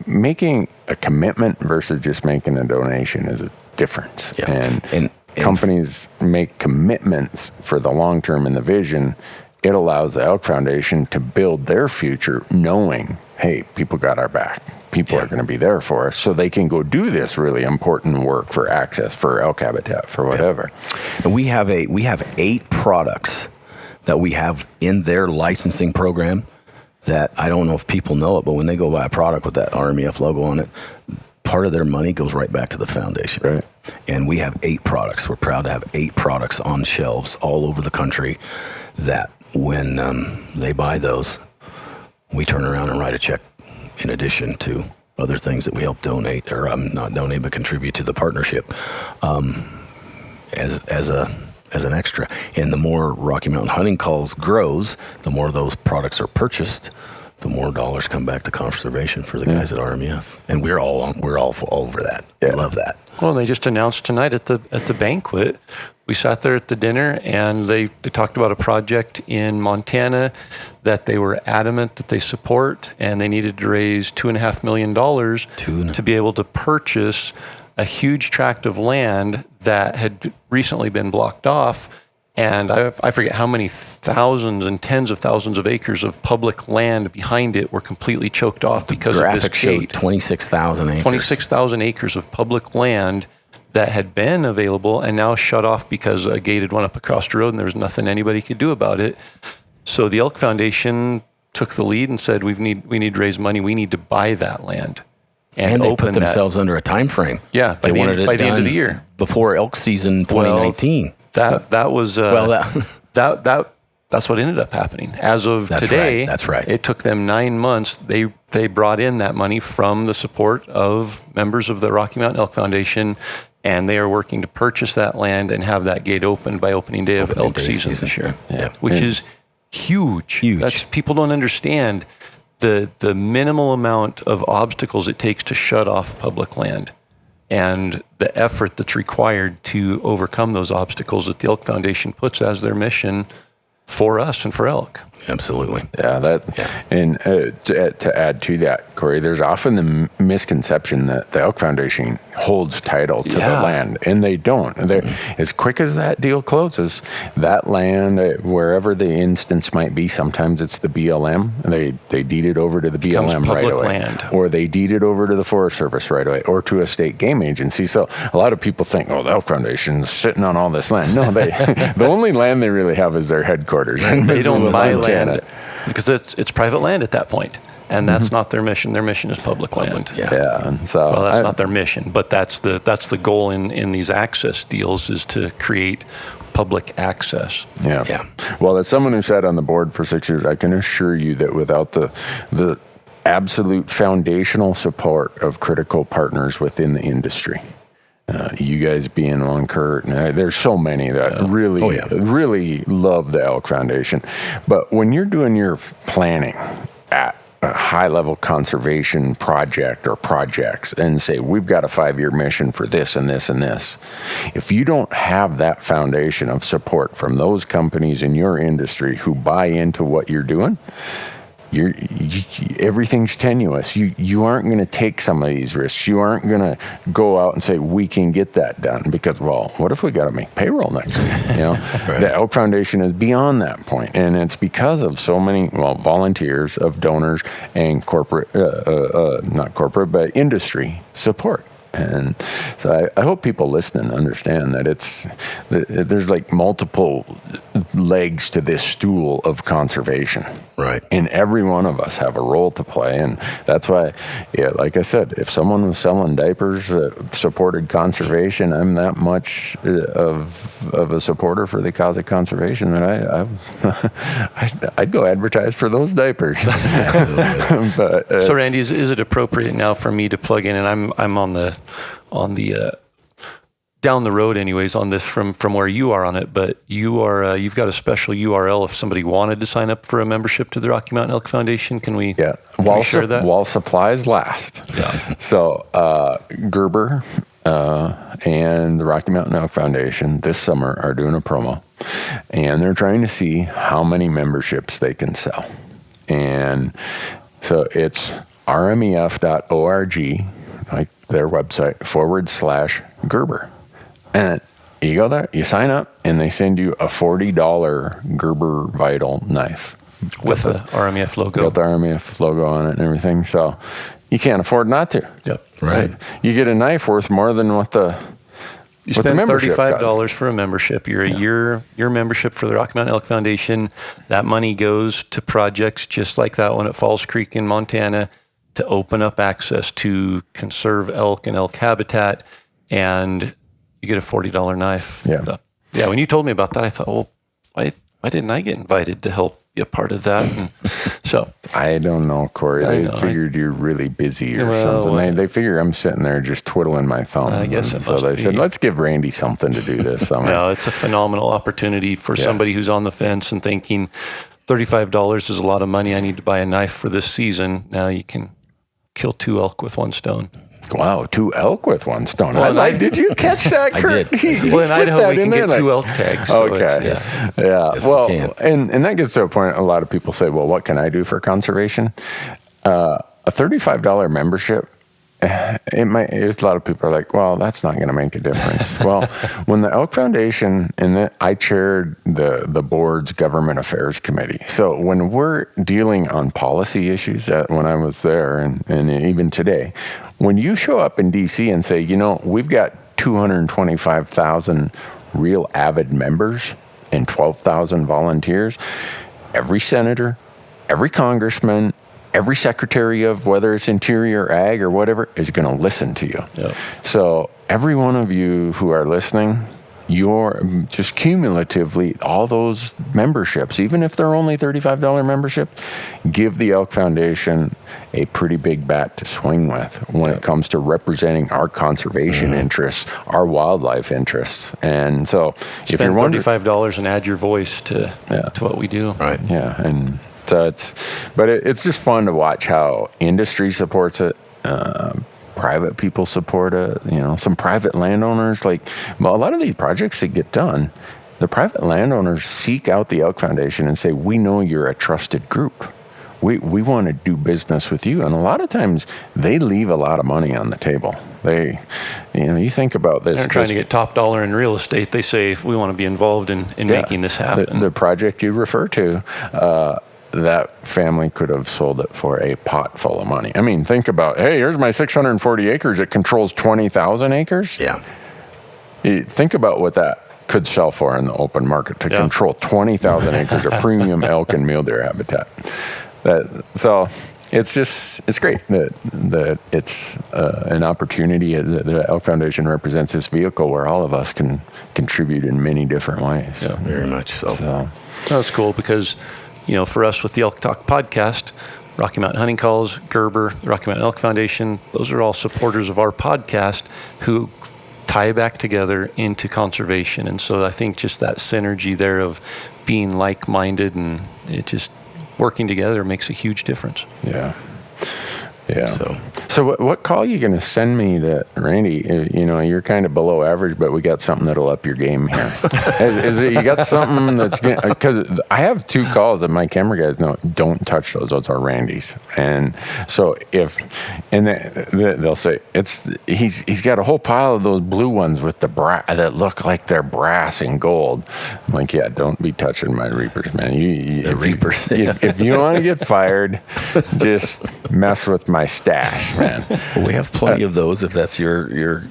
Making a commitment versus just making a donation is a difference. Yeah. And companies make commitments for the long term and the vision. It allows the Elk Foundation to build their future knowing, hey, people got our back. People are going to be there for us, so they can go do this really important work for access, for elk habitat, for whatever. And we have 8 products that we have in their licensing program that I don't know if people know it, but when they go buy a product with that RMEF logo on it, part of their money goes right back to the foundation. Right. And we have 8 products. We're proud to have 8 products on shelves all over the country that when they buy those, we turn around and write a check in addition to other things that we help donate, or not donate, but contribute to the partnership as an extra. And the more Rocky Mountain Hunting Calls grows, the more those products are purchased, the more dollars come back to conservation for the guys at RMEF. And we're all over that. Yeah. We love that. Well, they just announced tonight at the banquet. We sat there at the dinner, and they talked about a project in Montana that they were adamant that they support, and they needed to raise $2.5 million to be able to purchase a huge tract of land that had recently been blocked off. And I forget how many thousands and tens of thousands of acres of public land behind it were completely choked off because of this gate. 26,000 acres. 26,000 acres of public land that had been available and now shut off because a gate had went up across the road and there was nothing anybody could do about it. So the Elk Foundation took the lead and said, we need to raise money. We need to buy that land. And they put themselves under a time frame. Yeah, by the end of the year. Before elk season 2019. That was that's what ended up happening. As of today, That's right. It took them 9 months. They brought in that money from the support of members of the Rocky Mountain Elk Foundation, and they are working to purchase that land and have that gate opened by opening day of elk season this year. Yeah. Which is huge. People don't understand the minimal amount of obstacles it takes to shut off public land, and the effort that's required to overcome those obstacles that the Elk Foundation puts as their mission for us and for elk. Absolutely. Yeah, and to add to that, Corey, there's often the misconception that the Elk Foundation holds title to the land, and they don't. As quick as that deal closes, that land, wherever the instance might be, sometimes it's the BLM, they deed it over to the BLM right away. Land. Or they deed it over to the Forest Service right away, or to a state game agency. So a lot of people think, the Elk Foundation's sitting on all this land. No, the only land they really have is their headquarters. They don't buy land because it's private land at that point, and that's not their mission. Their mission is public land. And so that's not their mission, but that's the goal in these access deals, is to create public access. Yeah. Well, as someone who sat on the board for 6 years, I can assure you that without the absolute foundational support of critical partners within the industry, you guys being one, Kurt, and there's so many that really love the Elk Foundation. But when you're doing your planning at a high-level conservation project or projects and say, we've got a 5-year mission for this and this and this, if you don't have that foundation of support from those companies in your industry who buy into what you're doing, everything's tenuous. You aren't going to take some of these risks. You aren't going to go out and say, we can get that done, because, what if we got to make payroll next week? Right. The Elk Foundation is beyond that point, and it's because of so many volunteers, of donors, and corporate, not corporate, but industry support. And so I hope people listening understand that there's like multiple legs to this stool of conservation. Right. And every one of us have a role to play. And that's why, like I said, if someone was selling diapers that supported conservation, I'm that much of a supporter for the cause of conservation that I'd go advertise for those diapers. But, so Randy, is it appropriate now for me to plug in, and I'm on the down the road anyways on this from where you are on it, but you've got a special URL if somebody wanted to sign up for a membership to the Rocky Mountain Elk Foundation. Can we share that? While supplies last. Yeah. So Gerber and the Rocky Mountain Elk Foundation this summer are doing a promo, and they're trying to see how many memberships they can sell. And so it's rmef.org, like their website, /Gerber. And you go there, you sign up, and they send you a $40 Gerber Vital knife. With the RMEF logo. With the RMEF logo on it and everything. So you can't afford not to. Yep. Right. You get a knife worth more than what the You spend $35 for a membership. You're a year membership for the Rocky Mountain Elk Foundation. That money goes to projects just like that one at Falls Creek in Montana to open up access to conserve elk and elk habitat, and you get a $40 knife. Yeah. So, when you told me about that, I thought, why didn't I get invited to help be a part of that? And so I don't know, Corey. They figured you're really busy or something. They figure I'm sitting there just twiddling my thumb. I guess so they said, let's give Randy something to do this summer. No, it's a phenomenal opportunity for somebody who's on the fence and thinking $35 is a lot of money. I need to buy a knife for this season. Now you can kill 2 elk with 1 stone. Wow, 2 elk with 1 stone. Did you catch that, Kurt? I did. Well, in Idaho, we can get 2 elk tags. So okay. Yes, well, we can. and that gets to a point, a lot of people say, well, what can I do for conservation? A $35 membership, a lot of people are like, well, that's not going to make a difference. Well, when the Elk Foundation, I chaired the board's government affairs committee. So when we're dealing on policy issues, when I was there and even today, when you show up in D.C. and say, we've got 225,000 real avid members and 12,000 volunteers, every senator, every congressman, every secretary of whether it's interior, ag, or whatever is going to listen to you. Yep. So every one of you who are listening, just cumulatively, all those memberships, even if they're only $35 membership, give the Elk Foundation a pretty big bat to swing with when it comes to representing our conservation interests, our wildlife interests. And so if you're wondering, $35 and add your voice to what we do. Right. Yeah. And so it's just fun to watch how industry supports it. Private people support it, some private landowners, a lot of these projects that get done, the private landowners seek out the Elk Foundation and say, we know you're a trusted group. We want to do business with you. And a lot of times they leave a lot of money on the table. You think about this. They're trying to get top dollar in real estate. They say, we want to be involved in making this happen. The project you refer to, that family could have sold it for a pot full of money. I mean, think about, hey, here's my 640 acres. It controls 20,000 acres. Yeah. Think about what that could sell for in the open market to control 20,000 acres of premium elk and mule deer habitat. So it's great that it's an opportunity. The Elk Foundation represents this vehicle where all of us can contribute in many different ways. Yeah, very much so. That's cool because, for us with the Elk Talk podcast, Rocky Mountain Hunting Calls, Gerber, the Rocky Mountain Elk Foundation, those are all supporters of our podcast who tie back together into conservation. And so I think just that synergy there of being like-minded and it just working together makes a huge difference. Yeah. So what call are you going to send me that, Randy, you're kind of below average, but we got something that'll up your game here. Is it, you got something that's going to, because I have 2 calls that my camera guys know, don't touch those are Randy's. And so they'll say, he's got a whole pile of those blue ones with that look like they're brass and gold. I'm like, yeah, don't be touching my Reapers, man. Reapers. If you want to get fired, just mess with my stash, man. Well, we have plenty of those if that's your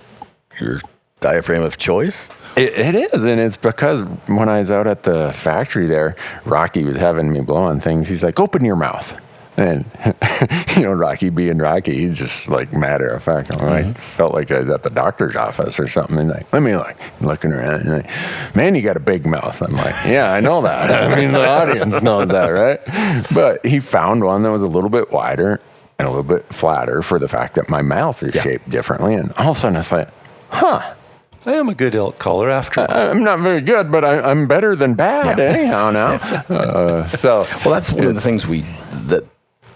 diaphragm of choice. It is, and it's because when I was out at the factory there, Rocky was having me blow on things. He's like, open your mouth. And, Rocky being Rocky, he's just like matter of fact. I felt like I was at the doctor's office or something. And like, let me look. Looking around. And like, man, you got a big mouth. I'm like, yeah, I know that. I mean, the audience knows that, right? But he found one that was a little bit wider and a little bit flatter for the fact that my mouth is shaped differently. And all of a sudden it's like, I am a good elk caller after all. I'm not very good, but I'm better than bad anyhow now. That's one of the things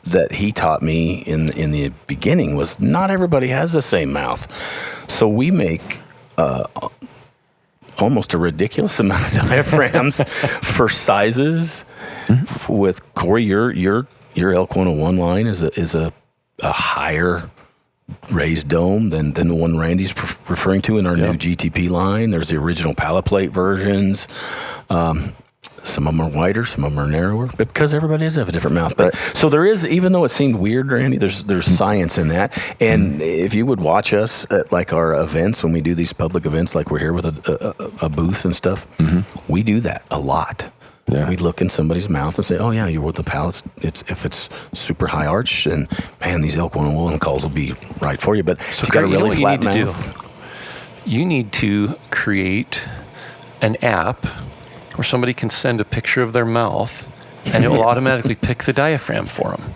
that he taught me in the beginning was not everybody has the same mouth. So we make almost a ridiculous amount of diaphragms for sizes. Mm-hmm. With Corey, your Elk 101 line is a higher raised dome than the one Randy's referring to in our new GTP line. There's the original pallet plate versions. Some of them are wider, some of them are narrower, because everybody does have a different mouth. But so there is, even though it seemed weird, Randy, there's science in that. And if you would watch us at like our events, when we do these public events, like we're here with a booth and stuff, we do that a lot. Yeah. We look in somebody's mouth and say, oh yeah, you're with the pallets. If it's super high arch, and man, these Elk 101 calls will be right for you. But so you got a really flat mouth. You need to create an app where somebody can send a picture of their mouth and it will automatically pick the diaphragm for them.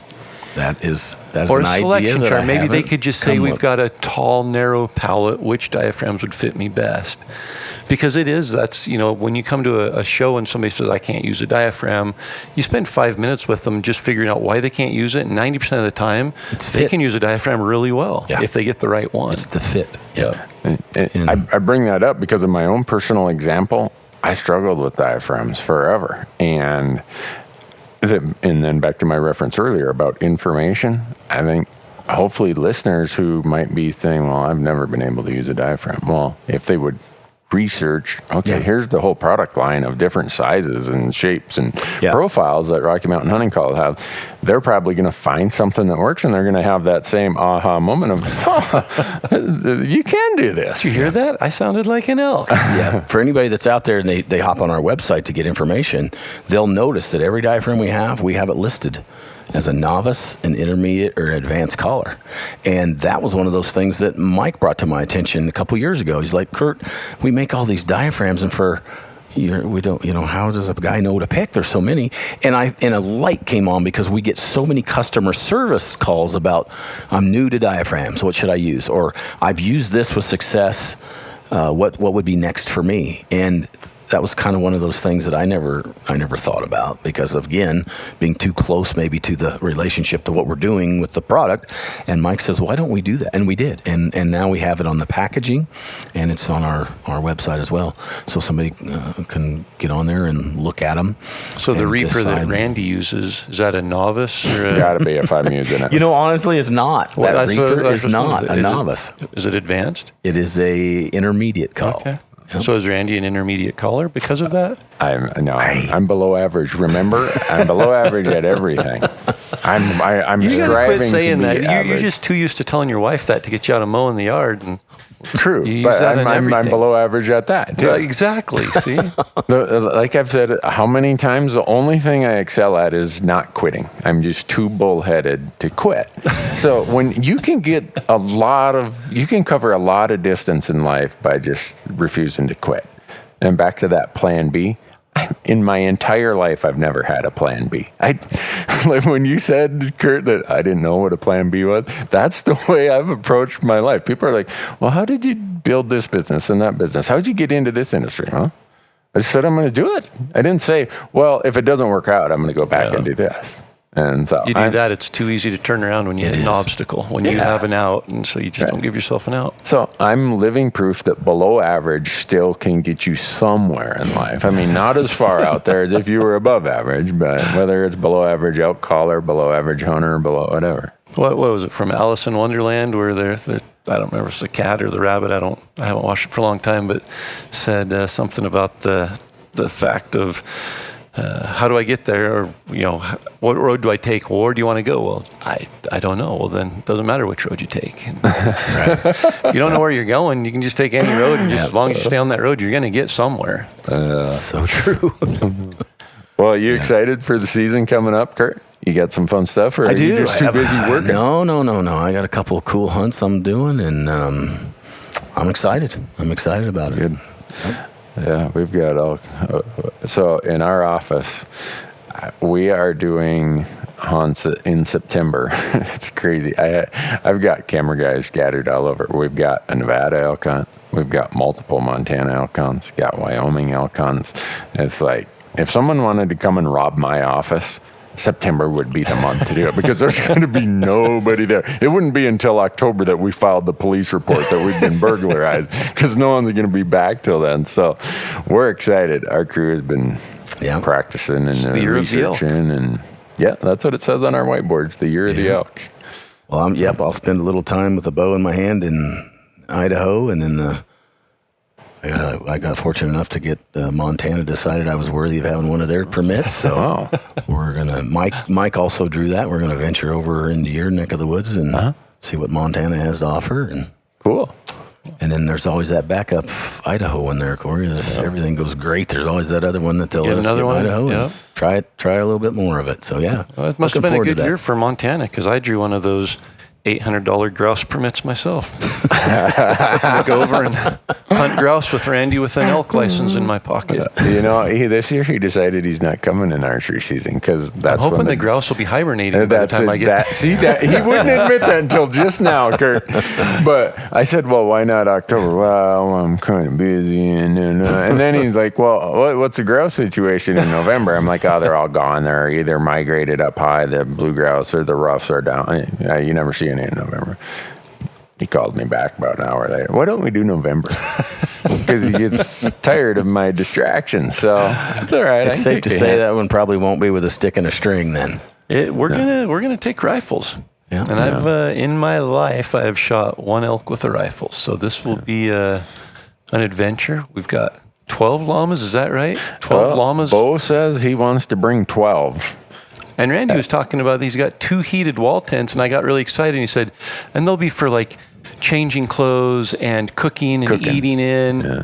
That's or an a selection idea chart. Maybe they could just say, we've got a tall, narrow palate. Which diaphragms would fit me best? Because that's, when you come to a show and somebody says, I can't use a diaphragm, you spend 5 minutes with them just figuring out why they can't use it. And 90% of the time, they can use a diaphragm really well if they get the right one. It's the fit. Yeah. I bring that up because of my own personal example. I struggled with diaphragms forever. And then back to my reference earlier about information, I think hopefully listeners who might be saying, well, I've never been able to use a diaphragm. Well, if they would research, here's the whole product line of different sizes and shapes and profiles that Rocky Mountain Hunting Calls have. they're probably going to find something that works, and they're going to have that same aha moment of, you can do this. Did you hear that? I sounded like an elk. Yeah. For anybody that's out there and they hop on our website to get information, they'll notice that every diaphragm we have it listed as a novice, an intermediate, or an advanced collar. And that was one of those things that Mike brought to my attention a couple years ago. He's like, Kurt, we make all these diaphragms, and we don't, how does a guy know to pick? There's so many. And a light came on because we get so many customer service calls about, I'm new to diaphragms, what should I use? Or I've used this with success, what would be next for me? And that was kind of one of those things that I never thought about because of, again, being too close maybe to the relationship to what we're doing with the product. And Mike says, why don't we do that? And we did. And now we have it on the packaging, and it's on our website as well. So somebody can get on there and look at them. So the reefer that Randy uses, is that a novice? Or Got to be if I'm using it. Honestly, it's not. Well, that reefer is not a novice. Is it advanced? It is a intermediate call. Okay. Yep. So is Randy an intermediate caller because of that? I'm below average. Remember, I'm below average at everything. I'm you striving quit saying to be that. average. You're just too used to telling your wife that to get you out of mowing the yard. And True, you use but that in I'm everything. below average at that. Yeah, exactly. See, Like I've said, how many times, the only thing I excel at is not quitting. I'm just too bullheaded to quit. So when you can get you can cover a lot of distance in life by just refusing to quit. And back to that plan B. In my entire life, I've never had a plan B. Like when you said, Kurt, that I didn't know what a plan B was, that's the way I've approached my life. People are like, well, how did you build this business and that business? How did you get into this industry, huh? I said, I'm going to do it. I didn't say, well, if it doesn't work out, I'm going to go back and do this. And so you do that, it's too easy to turn around when you hit an obstacle, when you have an out, and so you just don't give yourself an out. So I'm living proof that below average still can get you somewhere in life. I mean, not as far out there as if you were above average, but whether it's below average elk collar, below average hunter, below whatever. What was it from Alice in Wonderland where I don't remember if it's the cat or the rabbit. I haven't watched it for a long time, but said something about the fact of how do I get there, or what road do I take? Where do you want to go? Well, I don't know. Well, then it doesn't matter which road you take. If you don't know where you're going, you can just take any road, and just as long as you stay on that road, you're going to get somewhere. So true. Well, are you excited for the season coming up, Kurt? You got some fun stuff, or are you just too busy working? No. I got a couple of cool hunts I'm doing, and I'm excited. I'm excited about it. Good. Yeah, we've got so in our office, we are doing hunts in September. It's crazy. I've got camera guys scattered all over. We've got a Nevada elk hunt. We've got multiple Montana elk hunts. Got Wyoming elk hunts. It's like, if someone wanted to come and rob my office, September would be the month to do it, because there's going to be nobody there. It wouldn't be until October that we filed the police report that we've been burglarized, because no one's going to be back till then. So we're excited. Our crew has been practicing and researching, and that's what it says on our whiteboards, the year of the elk. Well, I'll spend a little time with a bow in my hand in Idaho, and then I got fortunate enough to get Montana decided I was worthy of having one of their permits. So we're gonna. Mike also drew that. We're gonna venture over into your neck of the woods and see what Montana has to offer. And cool. And then there's always that backup Idaho in there, Corey. If everything goes great, there's always that other one that they'll let us get Idaho and try a little bit more of it. So well, it must have been a good year for Montana, because I drew one of those $800 grouse permits myself. I go over and hunt grouse with Randy with an elk license in my pocket. This year he decided he's not coming in archery season, because that's I'm hoping the grouse will be hibernating by the time I get there. See, that he wouldn't admit that until just now, Kurt. But I said, well, why not October? Well, I'm kind of busy. And then he's like, well, what's the grouse situation in November? I'm like, they're all gone. They're either migrated up high, the blue grouse, or the roughs are down. You never see any in November. He called me back about an hour later. Why don't we do November? Because he gets tired of my distractions. So it's all right. It's safe to say that one probably won't be with a stick and a string then. We're gonna take rifles. Yeah. And I've in my life I've shot one elk with a rifle. So this will be an adventure. We've got 12 llamas. Is that right? 12 llamas. Bo says he wants to bring 12. And Randy was talking about he's got 2 heated wall tents, and I got really excited. And he said, and they'll be for like changing clothes and cooking and eating in. Yeah.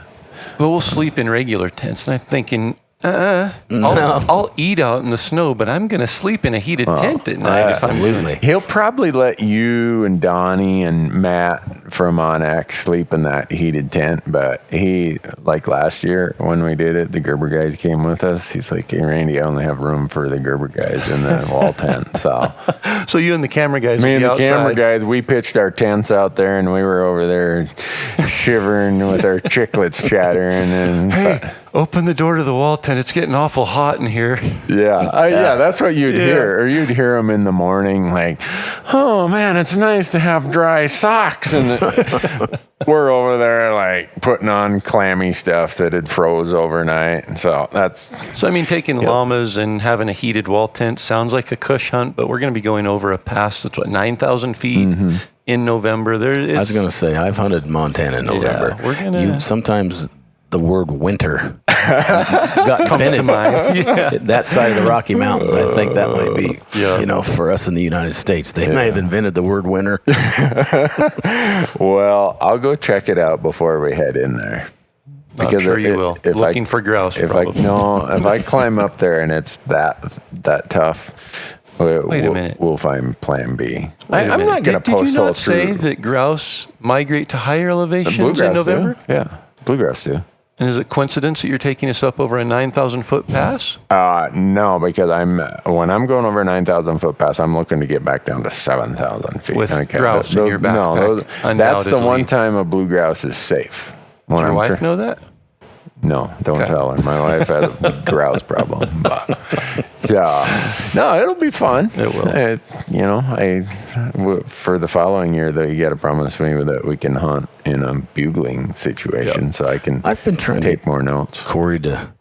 But we'll sleep in regular tents. And I'm thinking, I'll eat out in the snow, but I'm going to sleep in a heated tent at night. Absolutely. He'll probably let you and Donnie and Matt from Onax sleep in that heated tent, but he, like last year when we did it, the Gerber guys came with us. He's like, hey, Randy, I only have room for the Gerber guys in the wall tent. So you and the camera guys Me and the outside. camera guys, we pitched our tents out there, and we were over there shivering with our chiclets chattering. And hey, open the door to the wall tent. It's getting awful hot in here. Yeah, that's what you'd hear. Or you'd hear them in the morning like, oh, man, it's nice to have dry socks. And we're over there like putting on clammy stuff that had froze overnight. So I mean, taking llamas and having a heated wall tent sounds like a cush hunt, but we're going to be going over a pass that's 9,000 feet in November. I was going to say, I've hunted Montana in November. Yeah, we're gonna... Sometimes the word winter got invented. That side of the Rocky Mountains, I think that might be, for us in the United States, they may have invented the word winter. Well, I'll go check it out before we head in there. Because I'm sure you will. Looking for grouse, probably. If I climb up there and it's that tough, Wait a minute. We'll find Plan B. I'm not going to post Did you not say that grouse migrate to higher elevations in November? Do. Yeah, bluegrass do. And is it coincidence that you're taking us up over a 9,000-foot pass? No, because when I'm going over a 9,000-foot pass, I'm looking to get back down to 7,000 feet. With grouse in your backpack. No, that's the one time a blue grouse is safe. Does your wife know that? No, don't tell her. My wife has a grouse problem. But, no, it'll be fun. It will. For the following year, though, you got to promise me that we can hunt in a bugling situation, so I've been trying to take more notes. Corey to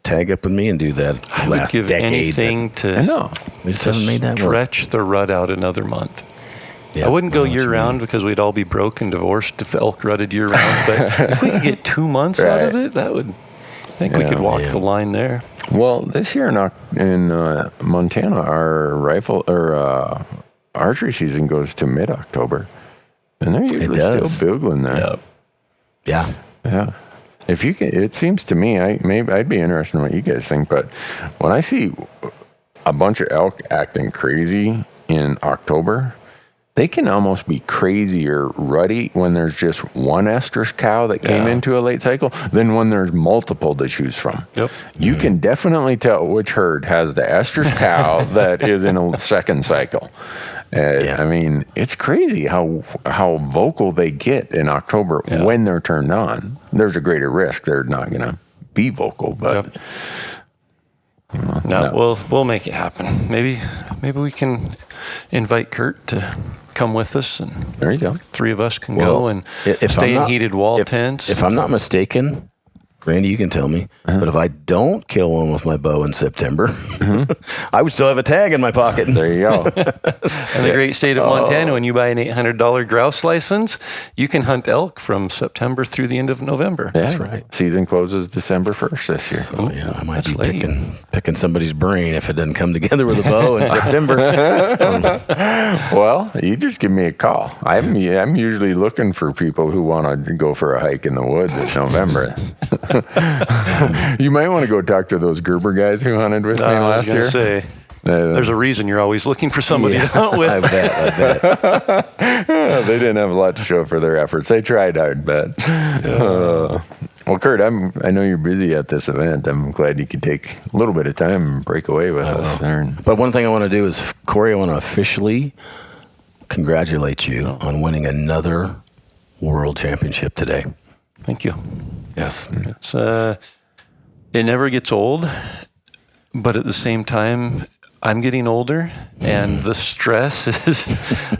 tag up with me and do that I last would give decade. Anything I know. We just haven't made that stretch work. the rud out another month. Yep. I wouldn't go year-round because we'd all be broke and divorced if elk rutted year-round. But if we could get 2 months out of it, I think we could walk the line there. Well, this year in Montana, our archery season goes to mid-October, and they're usually still bugling there. Yep. Yeah. If you can, it seems to me, I'd be interested in what you guys think. But when I see a bunch of elk acting crazy in October, they can almost be crazy or ruddy when there's just one estrus cow that came into a late cycle than when there's multiple to choose from. Yep. You can definitely tell which herd has the estrus cow that is in a second cycle. I mean, it's crazy how vocal they get in October when they're turned on. There's a greater risk they're not going to be vocal, but... We'll make it happen. Maybe we can invite Kurt to come with us, and there you go. 3 of us can go and stay in heated wall tents. If I'm not mistaken, Randy, you can tell me, but if I don't kill one with my bow in September, I would still have a tag in my pocket. There you go. In the great state of Montana, when you buy an $800 grouse license, you can hunt elk from September through the end of November. Yeah, that's right. Season closes December 1st this year. Oh, yeah. I might be picking somebody's brain if it doesn't come together with a bow in September. Well, you just give me a call. I'm usually looking for people who want to go for a hike in the woods in November. You might want to go talk to those Gerber guys who hunted with me last year. Say, there's a reason you're always looking for somebody to hunt with. I bet. They didn't have a lot to show for their efforts. They tried hard, but... Well, Kurt, I know you're busy at this event. I'm glad you could take a little bit of time and break away with us. But one thing I want to do is, Corey, I want to officially congratulate you on winning another world championship today. Thank you. Yes. It's, it never gets old, but at the same time, I'm getting older, and the stress is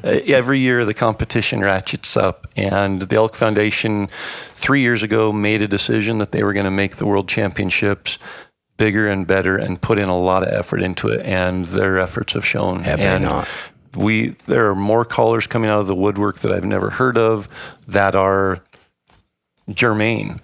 every year the competition ratchets up. And the Elk Foundation 3 years ago made a decision that they were going to make the World Championships bigger and better and put in a lot of effort into it, and their efforts have shown. Have they not? There are more callers coming out of the woodwork that I've never heard of that are germane.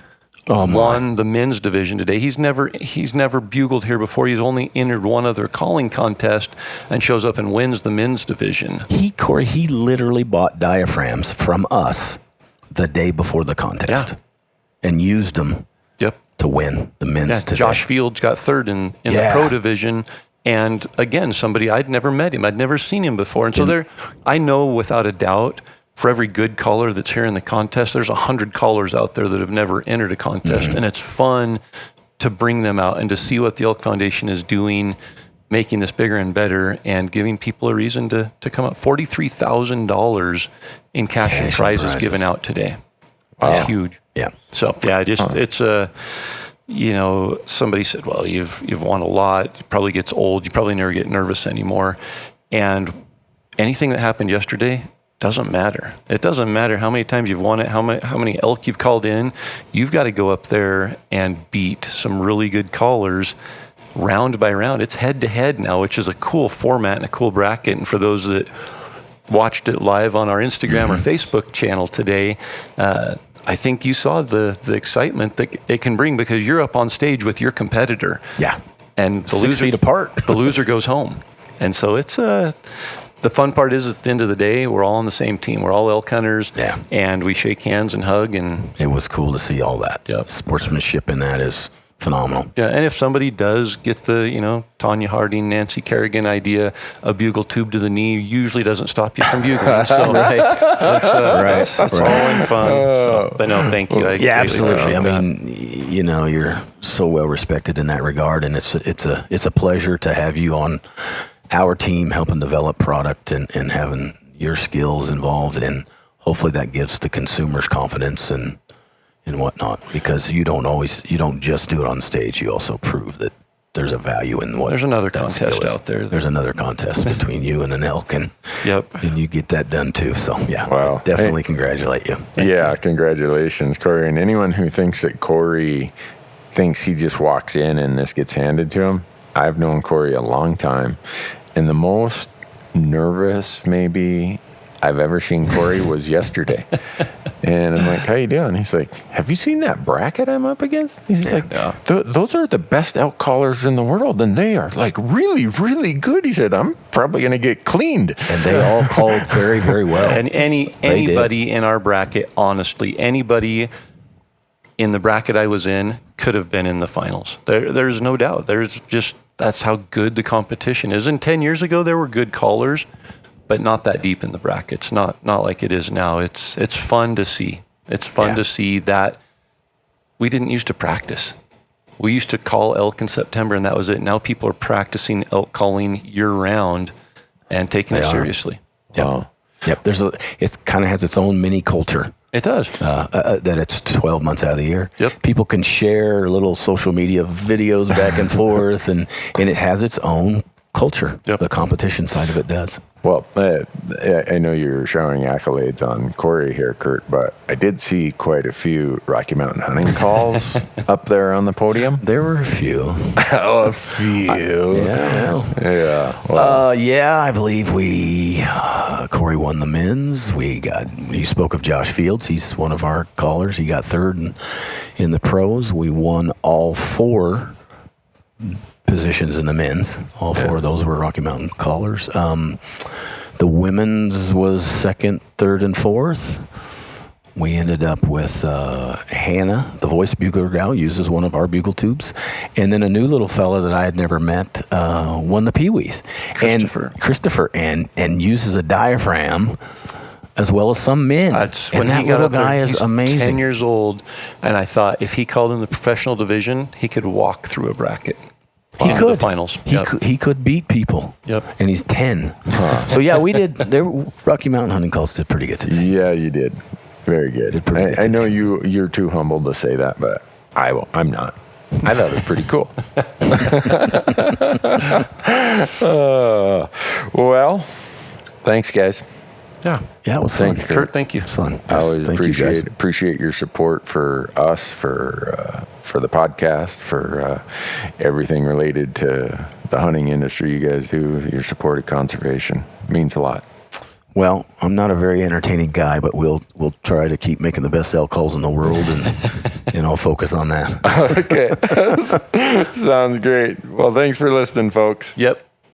won the men's division today. He's never bugled here before. He's only entered one other calling contest and shows up and wins the men's division. Corey, he literally bought diaphragms from us the day before the contest and used them to win the men's today. Josh Fields got third in the pro division. And again, somebody, I'd never met him. I'd never seen him before. And so I know without a doubt, for every good caller that's here in the contest, there's 100 callers out there that have never entered a contest. And it's fun to bring them out and to see what the Elk Foundation is doing, making this bigger and better, and giving people a reason to come up. $43,000 in cash and prizes given out today. Wow. That's huge. Yeah. So, it's somebody said, well, you've won a lot. It probably gets old. You probably never get nervous anymore. And anything that happened yesterday doesn't matter. It doesn't matter how many times you've won it, how many elk you've called in. You've got to go up there and beat some really good callers round by round. It's head to head now, which is a cool format and a cool bracket. And for those that watched it live on our Instagram or Facebook channel today, I think you saw the excitement that it can bring because you're up on stage with your competitor. Yeah. And the 6 feet apart. The loser goes home. And so it's the fun part is at the end of the day, we're all on the same team. We're all elk hunters. Yeah. And we shake hands and hug. And it was cool to see all that. Yep. Sportsmanship in that is phenomenal. Yeah, and if somebody does get the, Tanya Harding, Nancy Kerrigan idea, a bugle tube to the knee usually doesn't stop you from bugling. So that's all in fun. But no, thank you. Absolutely. I mean, you're so well respected in that regard, and it's a pleasure to have you on our team helping develop product and having your skills involved, and hopefully that gives the consumers confidence and whatnot, because you don't just do it on stage. You also prove that there's a value in what. There's another contest out there. There's another contest between you and an elk, and you get that done too. So definitely congratulate you. Thank you. Congratulations, Corey. And anyone who thinks that Corey thinks he just walks in and this gets handed to him, I've known Corey a long time, and the most nervous maybe I've ever seen Corey was yesterday. And I'm like, how you doing? He's like, have you seen that bracket I'm up against? He's like, those are the best elk callers in the world, and they are like really, really good. He said, I'm probably going to get cleaned. And they all called very, very well. And anybody in our bracket, honestly, anybody in the bracket I was in could have been in the finals. There's no doubt. That's how good the competition is. And 10 years ago, there were good callers, but not that deep in the brackets. Not like it is now. It's fun to see. It's fun to see that we didn't used to practice. We used to call elk in September, and that was it. Now people are practicing elk calling year round and taking it seriously. Yep. Yep. It kind of has its own mini culture. It does. That it's 12 months out of the year. Yep. People can share little social media videos back and forth, and it has its own culture. Yep. The competition side of it does. Well, I know you're showering accolades on Corey here, Kurt, but I did see quite a few Rocky Mountain hunting calls up there on the podium. There were a few. A few. I believe Corey won the men's. You spoke of Josh Fields. He's one of our callers. He got third in the pros. We won all 4 positions in the men's. All 4 of those were Rocky Mountain callers. The women's was 2nd, 3rd, and 4th. We ended up with Hannah, the voice bugler gal, uses one of our bugle tubes. And then a new little fella that I had never met won the Pee-wees. Christopher. And uses a diaphragm as well as some men. When that he got little up there, guy is he's amazing. 10 years old, and I thought if he called in the professional division, he could walk through a bracket. He could. The finals. He could beat people. Yep. And he's 10. So we did. Rocky Mountain hunting calls did pretty good today. Yeah, you did. Very good. I know you're too humble to say that, but I'm not. I thought it was pretty cool. Well, thanks, guys. Yeah, it was fun. Thanks, Kurt. Thank you. It was fun. I always appreciate your support for us, for the podcast, for everything related to the hunting industry. You guys do. Your support of conservation means a lot. Well, I'm not a very entertaining guy, but we'll try to keep making the best elk calls in the world, and focus on that. Okay. Sounds great. Well, thanks for listening, folks. Yep.